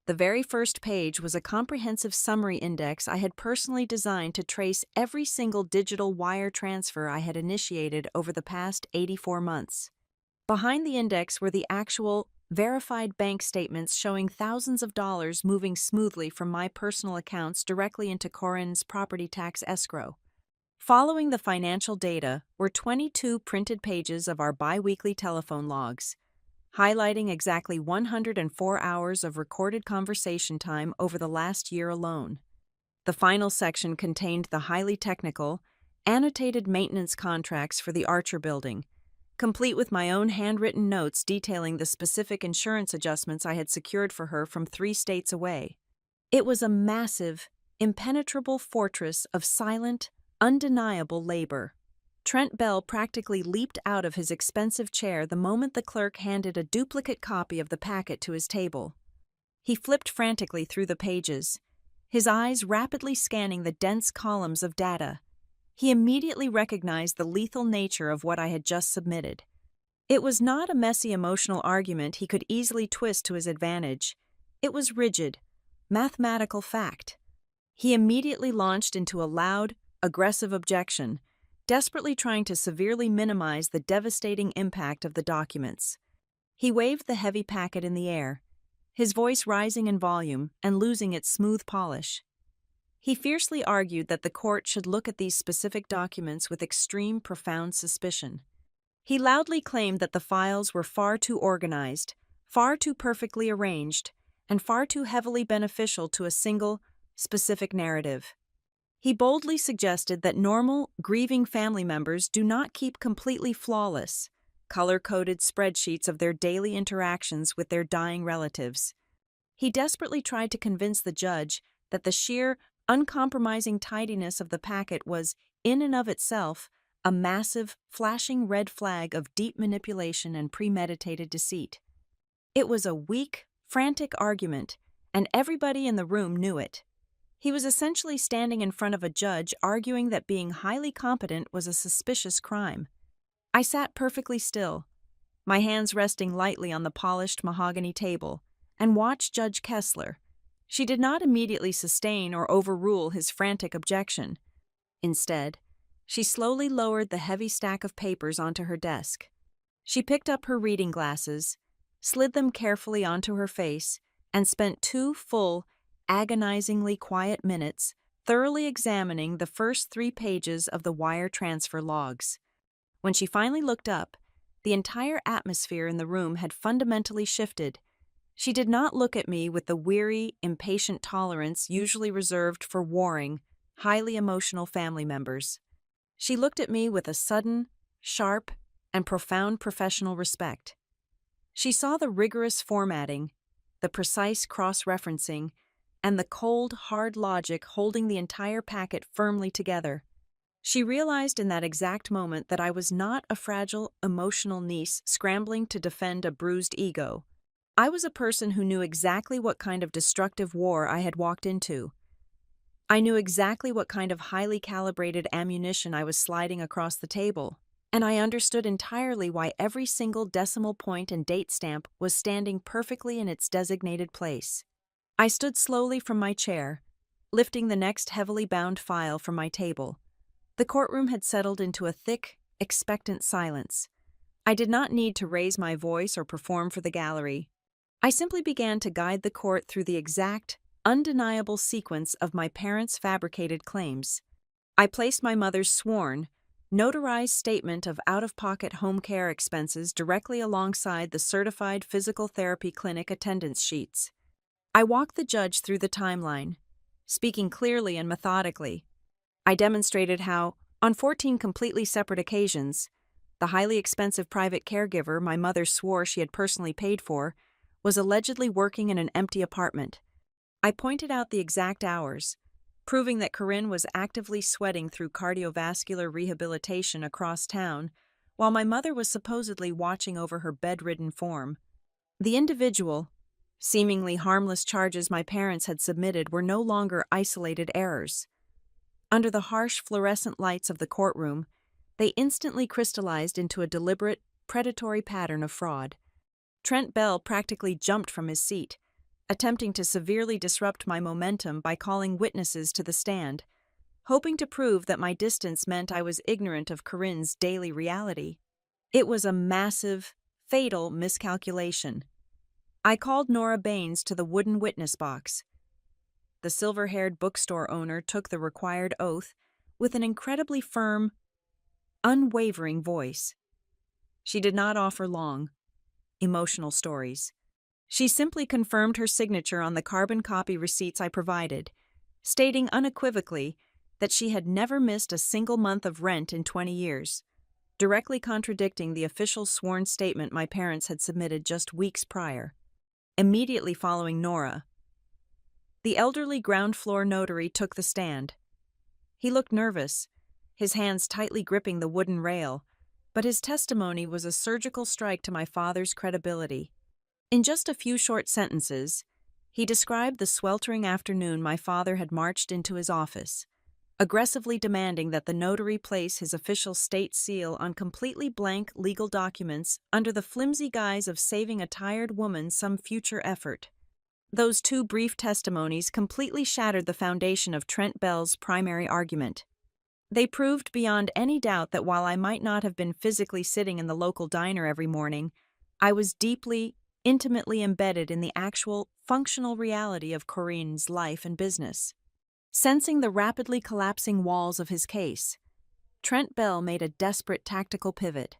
The very first page was a comprehensive summary index I had personally designed to trace every single digital wire transfer I had initiated over the past 84 months. Behind the index were the actual, verified bank statements showing thousands of dollars moving smoothly from my personal accounts directly into Corinne's property tax escrow. Following the financial data were 22 printed pages of our bi-weekly telephone logs, highlighting exactly 104 hours of recorded conversation time over the last year alone. The final section contained the highly technical, annotated maintenance contracts for the Archer building, complete with my own handwritten notes detailing the specific insurance adjustments I had secured for her from 3 states away. It was a massive, impenetrable fortress of silent, undeniable labor. Trent Bell practically leaped out of his expensive chair the moment the clerk handed a duplicate copy of the packet to his table. He flipped frantically through the pages, his eyes rapidly scanning the dense columns of data. He immediately recognized the lethal nature of what I had just submitted. It was not a messy emotional argument he could easily twist to his advantage. It was rigid, mathematical fact. He immediately launched into a loud, aggressive objection, desperately trying to severely minimize the devastating impact of the documents. He waved the heavy packet in the air, his voice rising in volume and losing its smooth polish. He fiercely argued that the court should look at these specific documents with extreme, profound suspicion. He loudly claimed that the files were far too organized, far too perfectly arranged, and far too heavily beneficial to a single, specific narrative. He boldly suggested that normal, grieving family members do not keep completely flawless, color-coded spreadsheets of their daily interactions with their dying relatives. He desperately tried to convince the judge that the sheer, uncompromising tidiness of the packet was, in and of itself, a massive, flashing red flag of deep manipulation and premeditated deceit. It was a weak, frantic argument, and everybody in the room knew it. He was essentially standing in front of a judge arguing that being highly competent was a suspicious crime. I sat perfectly still, my hands resting lightly on the polished mahogany table, and watched Judge Kessler. She did not immediately sustain or overrule his frantic objection. Instead, she slowly lowered the heavy stack of papers onto her desk. She picked up her reading glasses, slid them carefully onto her face, and spent 2 full, agonizingly quiet minutes thoroughly examining the first 3 pages of the wire transfer logs. When she finally looked up, the entire atmosphere in the room had fundamentally shifted. She did not look at me with the weary, impatient tolerance usually reserved for warring, highly emotional family members. She looked at me with a sudden, sharp, and profound professional respect. She saw the rigorous formatting, the precise cross-referencing, and the cold, hard logic holding the entire packet firmly together. She realized in that exact moment that I was not a fragile, emotional niece scrambling to defend a bruised ego. I was a person who knew exactly what kind of destructive war I had walked into. I knew exactly what kind of highly calibrated ammunition I was sliding across the table, and I understood entirely why every single decimal point and date stamp was standing perfectly in its designated place. I stood slowly from my chair, lifting the next heavily bound file from my table. The courtroom had settled into a thick, expectant silence. I did not need to raise my voice or perform for the gallery. I simply began to guide the court through the exact, undeniable sequence of my parents' fabricated claims. I placed my mother's sworn, notarized statement of out-of-pocket home care expenses directly alongside the certified physical therapy clinic attendance sheets. I walked the judge through the timeline, speaking clearly and methodically. I demonstrated how, on 14 completely separate occasions, the highly expensive private caregiver my mother swore she had personally paid for was allegedly working in an empty apartment. I pointed out the exact hours, proving that Corinne was actively sweating through cardiovascular rehabilitation across town, while my mother was supposedly watching over her bedridden form. The individual, seemingly harmless charges my parents had submitted were no longer isolated errors. Under the harsh fluorescent lights of the courtroom, they instantly crystallized into a deliberate, predatory pattern of fraud. Trent Bell practically jumped from his seat, attempting to severely disrupt my momentum by calling witnesses to the stand, hoping to prove that my distance meant I was ignorant of Corinne's daily reality. It was a massive, fatal miscalculation. I called Nora Baines to the wooden witness box. The silver-haired bookstore owner took the required oath with an incredibly firm, unwavering voice. She did not offer long, emotional stories. She simply confirmed her signature on the carbon copy receipts I provided, stating unequivocally that she had never missed a single month of rent in 20 years, directly contradicting the official sworn statement my parents had submitted just weeks prior. Immediately following Nora, the elderly ground-floor notary took the stand. He looked nervous, his hands tightly gripping the wooden rail, but his testimony was a surgical strike to my father's credibility. In just a few short sentences, he described the sweltering afternoon my father had marched into his office, aggressively demanding that the notary place his official state seal on completely blank legal documents under the flimsy guise of saving a tired woman some future effort. Those two brief testimonies completely shattered the foundation of Trent Bell's primary argument. They proved beyond any doubt that while I might not have been physically sitting in the local diner every morning, I was deeply, intimately embedded in the actual, functional reality of Corinne's life and business. Sensing the rapidly collapsing walls of his case, Trent Bell made a desperate tactical pivot.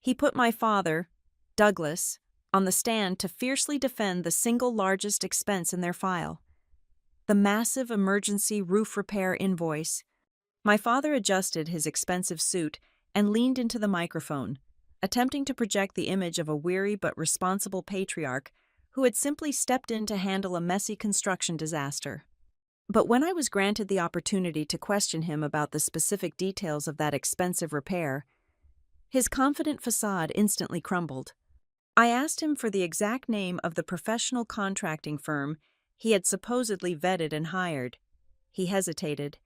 He put my father, Douglas, on the stand to fiercely defend the single largest expense in their file, the massive emergency roof repair invoice. My father adjusted his expensive suit and leaned into the microphone, attempting to project the image of a weary but responsible patriarch who had simply stepped in to handle a messy construction disaster. But when I was granted the opportunity to question him about the specific details of that expensive repair, his confident facade instantly crumbled. I asked him for the exact name of the professional contracting firm he had supposedly vetted and hired. He hesitated,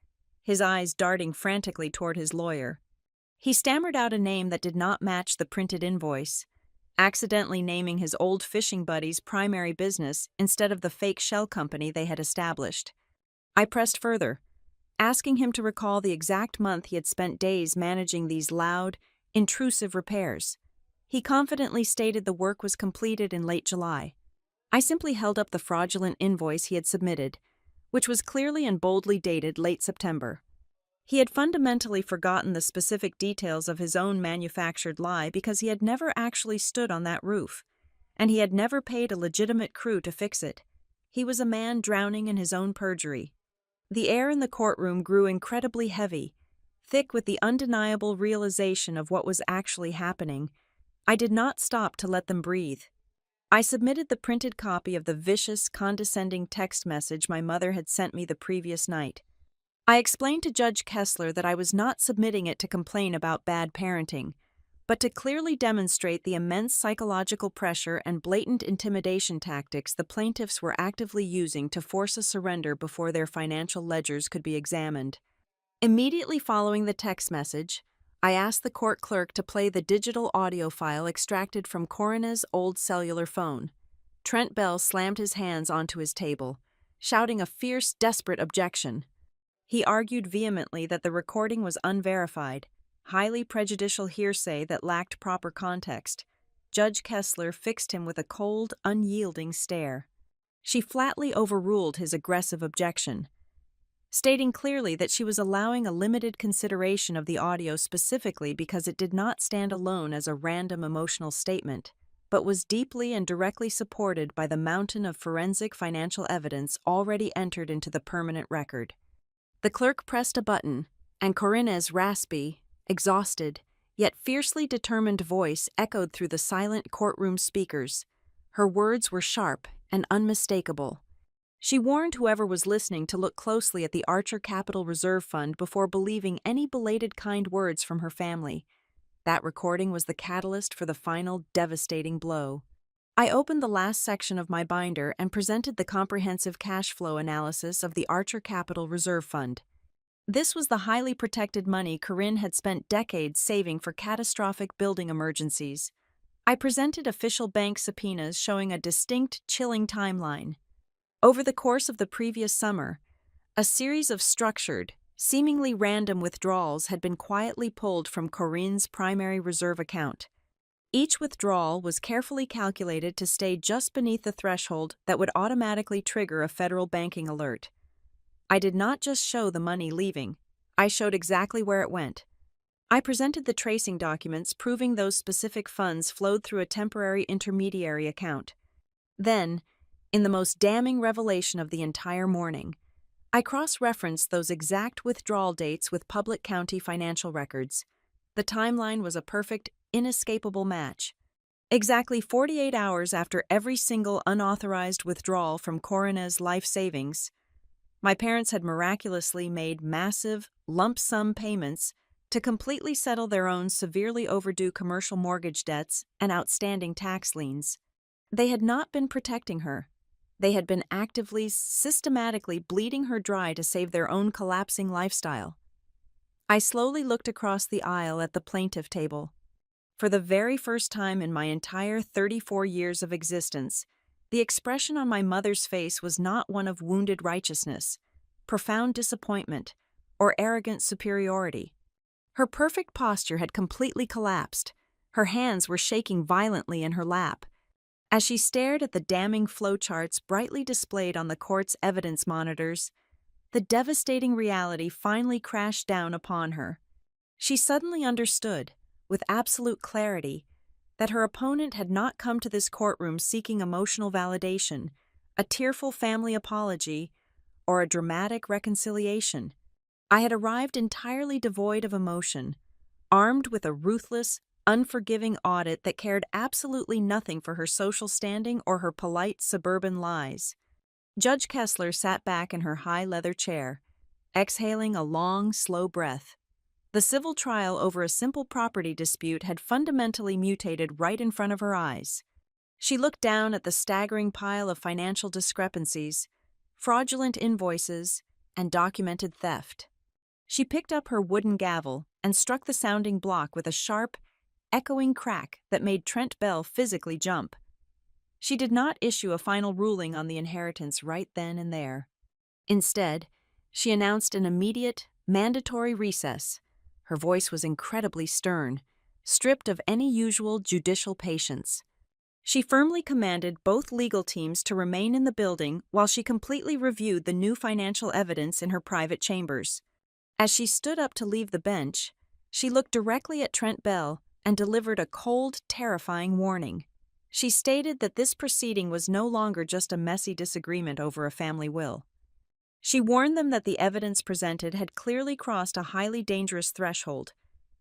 his eyes darting frantically toward his lawyer. He stammered out a name that did not match the printed invoice, accidentally naming his old fishing buddy's primary business instead of the fake shell company they had established. I pressed further, asking him to recall the exact month he had spent days managing these loud, intrusive repairs. He confidently stated the work was completed in late July. I simply held up the fraudulent invoice he had submitted, which was clearly and boldly dated late September. He had fundamentally forgotten the specific details of his own manufactured lie because he had never actually stood on that roof, and he had never paid a legitimate crew to fix it. He was a man drowning in his own perjury. The air in the courtroom grew incredibly heavy, thick with the undeniable realization of what was actually happening. I did not stop to let them breathe. I submitted the printed copy of the vicious, condescending text message my mother had sent me the previous night. I explained to Judge Kessler that I was not submitting it to complain about bad parenting, but to clearly demonstrate the immense psychological pressure and blatant intimidation tactics the plaintiffs were actively using to force a surrender before their financial ledgers could be examined. Immediately following the text message, I asked the court clerk to play the digital audio file extracted from Corinne's old cellular phone. Trent Bell slammed his hands onto his table, shouting a fierce, desperate objection. He argued vehemently that the recording was unverified, highly prejudicial hearsay that lacked proper context. Judge Kessler fixed him with a cold, unyielding stare. She flatly overruled his aggressive objection, stating clearly that she was allowing a limited consideration of the audio specifically because it did not stand alone as a random emotional statement, but was deeply and directly supported by the mountain of forensic financial evidence already entered into the permanent record. The clerk pressed a button, and Corinne's raspy, exhausted, yet fiercely determined voice echoed through the silent courtroom speakers. Her words were sharp and unmistakable. She warned whoever was listening to look closely at the Archer Capital Reserve Fund before believing any belated kind words from her family. That recording was the catalyst for the final devastating blow. I opened the last section of my binder and presented the comprehensive cash flow analysis of the Archer Capital Reserve Fund. This was the highly protected money Corinne had spent decades saving for catastrophic building emergencies. I presented official bank subpoenas showing a distinct, chilling timeline. Over the course of the previous summer, a series of structured, seemingly random withdrawals had been quietly pulled from Corinne's primary reserve account. Each withdrawal was carefully calculated to stay just beneath the threshold that would automatically trigger a federal banking alert. I did not just show the money leaving, I showed exactly where it went. I presented the tracing documents proving those specific funds flowed through a temporary intermediary account. Then, in the most damning revelation of the entire morning, I cross-referenced those exact withdrawal dates with public county financial records. The timeline was a perfect, inescapable match. Exactly 48 hours after every single unauthorized withdrawal from Corinne's life savings, My parents had miraculously made massive, lump sum payments to completely settle their own severely overdue commercial mortgage debts and outstanding tax liens. They had not been protecting her. They had been actively, systematically bleeding her dry to save their own collapsing lifestyle. I slowly looked across the aisle at the plaintiff table. For the very first time in my entire 34 years of existence, the expression on my mother's face was not one of wounded righteousness, profound disappointment, or arrogant superiority. Her perfect posture had completely collapsed. Her hands were shaking violently in her lap. As she stared at the damning flowcharts brightly displayed on the court's evidence monitors, the devastating reality finally crashed down upon her. She suddenly understood, with absolute clarity, that her opponent had not come to this courtroom seeking emotional validation, a tearful family apology, or a dramatic reconciliation. I had arrived entirely devoid of emotion, armed with a ruthless, unforgiving audit that cared absolutely nothing for her social standing or her polite suburban lies. Judge Kessler sat back in her high leather chair, exhaling a long, slow breath. The civil trial over a simple property dispute had fundamentally mutated right in front of her eyes. She looked down at the staggering pile of financial discrepancies, fraudulent invoices, and documented theft. She picked up her wooden gavel and struck the sounding block with a sharp, echoing crack that made Trent Bell physically jump. She did not issue a final ruling on the inheritance right then and there. Instead, she announced an immediate, mandatory recess. Her voice was incredibly stern, stripped of any usual judicial patience. She firmly commanded both legal teams to remain in the building while she completely reviewed the new financial evidence in her private chambers. As she stood up to leave the bench, she looked directly at Trent Bell and delivered a cold, terrifying warning. She stated that this proceeding was no longer just a messy disagreement over a family will. She warned them that the evidence presented had clearly crossed a highly dangerous threshold,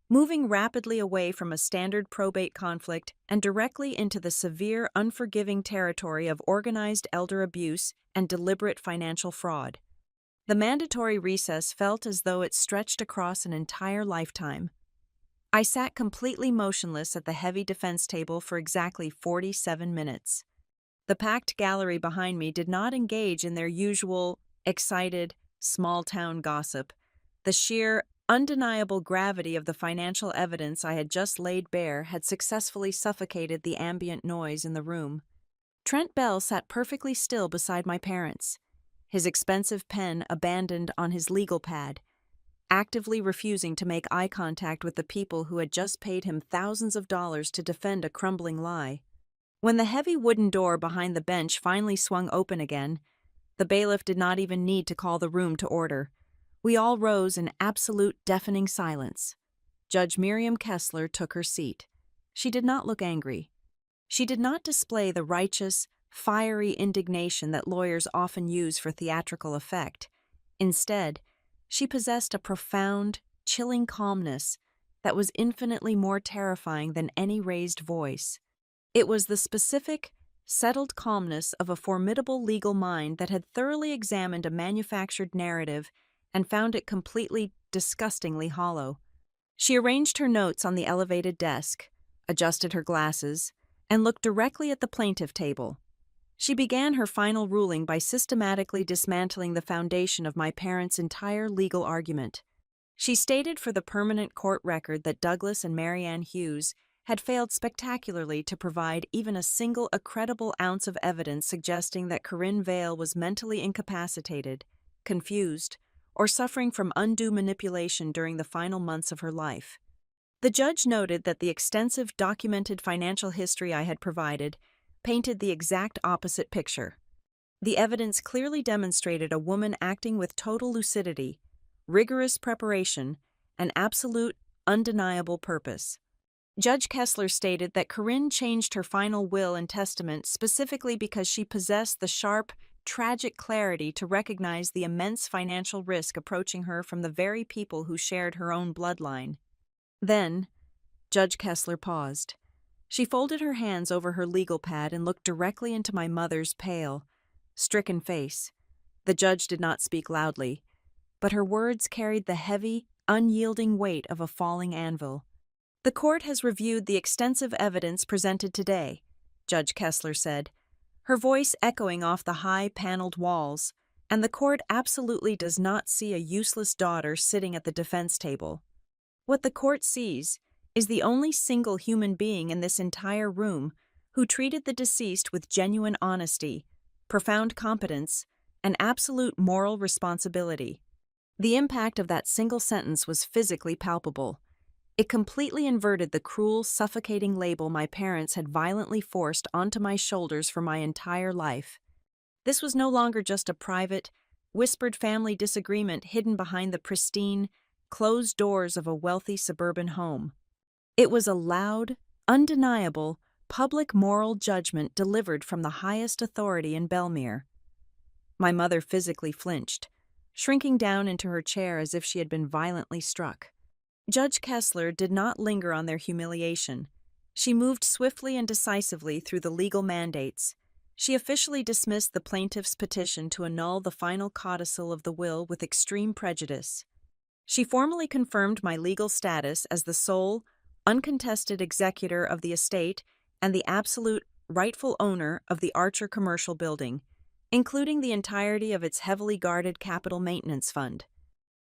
moving rapidly away from a standard probate conflict and directly into the severe, unforgiving territory of organized elder abuse and deliberate financial fraud. The mandatory recess felt as though it stretched across an entire lifetime. I sat completely motionless at the heavy defense table for exactly 47 minutes. The packed gallery behind me did not engage in their usual, excited, small-town gossip. The sheer, undeniable gravity of the financial evidence I had just laid bare had successfully suffocated the ambient noise in the room. Trent Bell sat perfectly still beside my parents, his expensive pen abandoned on his legal pad, actively refusing to make eye contact with the people who had just paid him thousands of dollars to defend a crumbling lie. When the heavy wooden door behind the bench finally swung open again, the bailiff did not even need to call the room to order. We all rose in absolute deafening silence. Judge Miriam Kessler took her seat. She did not look angry. She did not display the righteous, fiery indignation that lawyers often use for theatrical effect. Instead, she possessed a profound, chilling calmness that was infinitely more terrifying than any raised voice. It was the specific, settled calmness of a formidable legal mind that had thoroughly examined a manufactured narrative and found it completely, disgustingly hollow. She arranged her notes on the elevated desk, adjusted her glasses, and looked directly at the plaintiff table. She began her final ruling by systematically dismantling the foundation of my parents' entire legal argument. She stated for the permanent court record that Douglas and Marianne Hughes had failed spectacularly to provide even a single credible ounce of evidence suggesting that Corinne Vale was mentally incapacitated, confused, or suffering from undue manipulation during the final months of her life. The judge noted that the extensive documented financial history I had provided painted the exact opposite picture. The evidence clearly demonstrated a woman acting with total lucidity, rigorous preparation, and absolute, undeniable purpose. Judge Kessler stated that Corinne changed her final will and testament specifically because she possessed the sharp, tragic clarity to recognize the immense financial risk approaching her from the very people who shared her own bloodline. Then, Judge Kessler paused. She folded her hands over her legal pad and looked directly into my mother's pale, stricken face. The judge did not speak loudly, but her words carried the heavy, unyielding weight of a falling anvil. "The court has reviewed the extensive evidence presented today," Judge Kessler said, her voice echoing off the high paneled walls, "and the court absolutely does not see a useless daughter sitting at the defense table. What the court sees is the only single human being in this entire room who treated the deceased with genuine honesty, profound competence, and absolute moral responsibility." The impact of that single sentence was physically palpable. It completely inverted the cruel, suffocating label my parents had violently forced onto my shoulders for my entire life. This was no longer just a private, whispered family disagreement hidden behind the pristine, closed doors of a wealthy suburban home. It was a loud, undeniable, public moral judgment delivered from the highest authority in Belmere. My mother physically flinched, shrinking down into her chair as if she had been violently struck. Judge Kessler did not linger on their humiliation. She moved swiftly and decisively through the legal mandates. She officially dismissed the plaintiff's petition to annul the final codicil of the will with extreme prejudice. She formally confirmed my legal status as the sole, uncontested executor of the estate and the absolute, rightful owner of the Archer Commercial Building, including the entirety of its heavily guarded capital maintenance fund.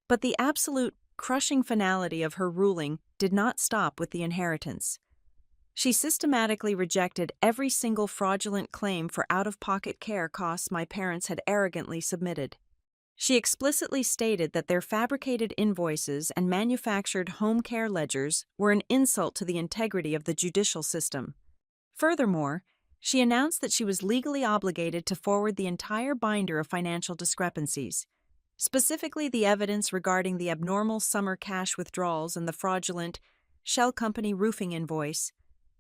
But the absolute, crushing finality of her ruling did not stop with the inheritance. She systematically rejected every single fraudulent claim for out-of-pocket care costs my parents had arrogantly submitted. She explicitly stated that their fabricated invoices and manufactured home care ledgers were an insult to the integrity of the judicial system. Furthermore, she announced that she was legally obligated to forward the entire binder of financial discrepancies, specifically the evidence regarding the abnormal summer cash withdrawals and the fraudulent Shell Company roofing invoice,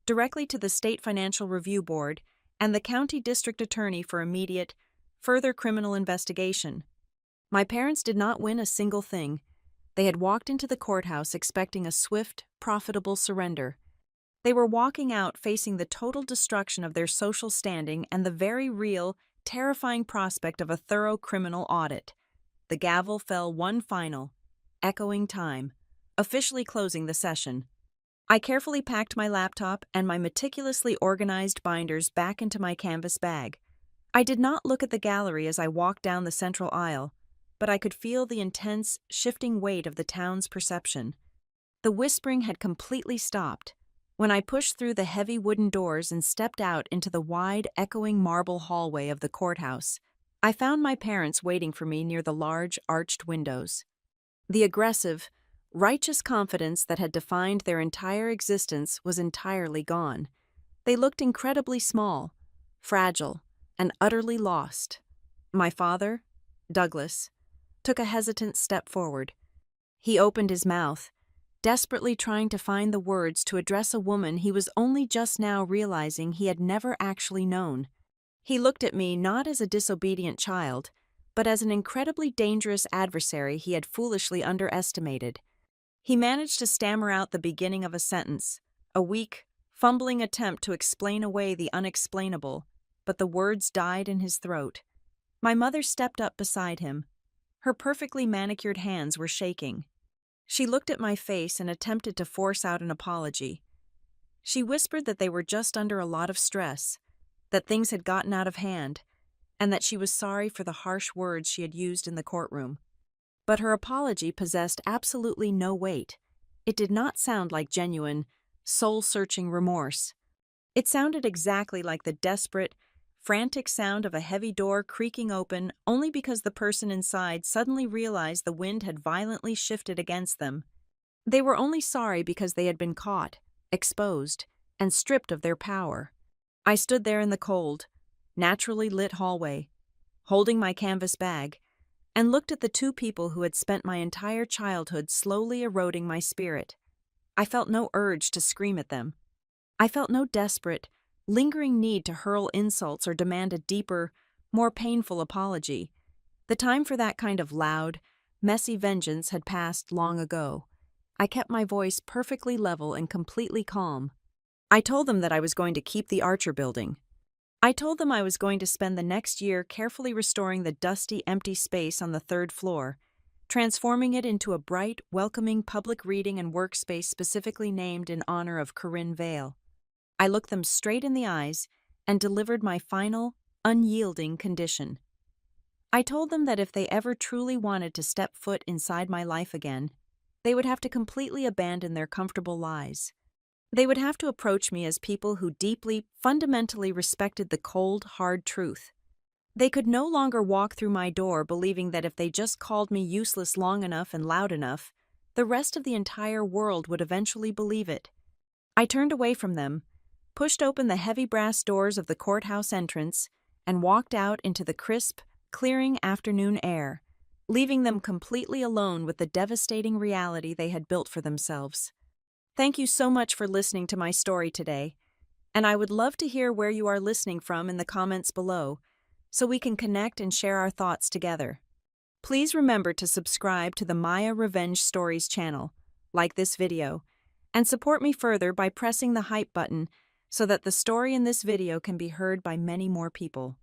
directly to the State Financial Review Board and the County District Attorney for immediate, further criminal investigation. My parents did not win a single thing. They had walked into the courthouse expecting a swift, profitable surrender. They were walking out facing the total destruction of their social standing and the very real, terrifying prospect of a thorough criminal audit. The gavel fell one final, echoing time, officially closing the session. I carefully packed my laptop and my meticulously organized binders back into my canvas bag. I did not look at the gallery as I walked down the central aisle, but I could feel the intense, shifting weight of the town's perception. The whispering had completely stopped. When I pushed through the heavy wooden doors and stepped out into the wide, echoing marble hallway of the courthouse, I found my parents waiting for me near the large, arched windows. The aggressive, righteous confidence that had defined their entire existence was entirely gone. They looked incredibly small, fragile, and utterly lost. My father, Douglas, took a hesitant step forward. He opened his mouth, desperately trying to find the words to address a woman he was only just now realizing he had never actually known. He looked at me not as a disobedient child, but as an incredibly dangerous adversary he had foolishly underestimated. He managed to stammer out the beginning of a sentence, a weak, fumbling attempt to explain away the unexplainable, but the words died in his throat. My mother stepped up beside him. Her perfectly manicured hands were shaking. She looked at my face and attempted to force out an apology. She whispered that they were just under a lot of stress, that things had gotten out of hand, and that she was sorry for the harsh words she had used in the courtroom. But her apology possessed absolutely no weight. It did not sound like genuine, soul-searching remorse. It sounded exactly like the desperate, frantic sound of a heavy door creaking open only because the person inside suddenly realized the wind had violently shifted against them. They were only sorry because they had been caught, exposed, and stripped of their power. I stood there in the cold, naturally lit hallway, holding my canvas bag, and looked at the two people who had spent my entire childhood slowly eroding my spirit. I felt no urge to scream at them. I felt no desperate, lingering need to hurl insults or demand a deeper, more painful apology. The time for that kind of loud, messy vengeance had passed long ago. I kept my voice perfectly level and completely calm. I told them that I was going to keep the Archer building. I told them I was going to spend the next year carefully restoring the dusty, empty space on the third floor, transforming it into a bright, welcoming public reading and workspace specifically named in honor of Corinne Vale. I looked them straight in the eyes and delivered my final, unyielding condition. I told them that if they ever truly wanted to step foot inside my life again, they would have to completely abandon their comfortable lies. They would have to approach me as people who deeply, fundamentally respected the cold, hard truth. They could no longer walk through my door believing that if they just called me useless long enough and loud enough, the rest of the entire world would eventually believe it. I turned away from them, pushed open the heavy brass doors of the courthouse entrance, and walked out into the crisp, clearing afternoon air, leaving them completely alone with the devastating reality they had built for themselves. Thank you so much for listening to my story today, and I would love to hear where you are listening from in the comments below, so we can connect and share our thoughts together. Please remember to subscribe to the Maya Revenge Stories channel, like this video, and support me further by pressing the hype button so that the story in this video can be heard by many more people.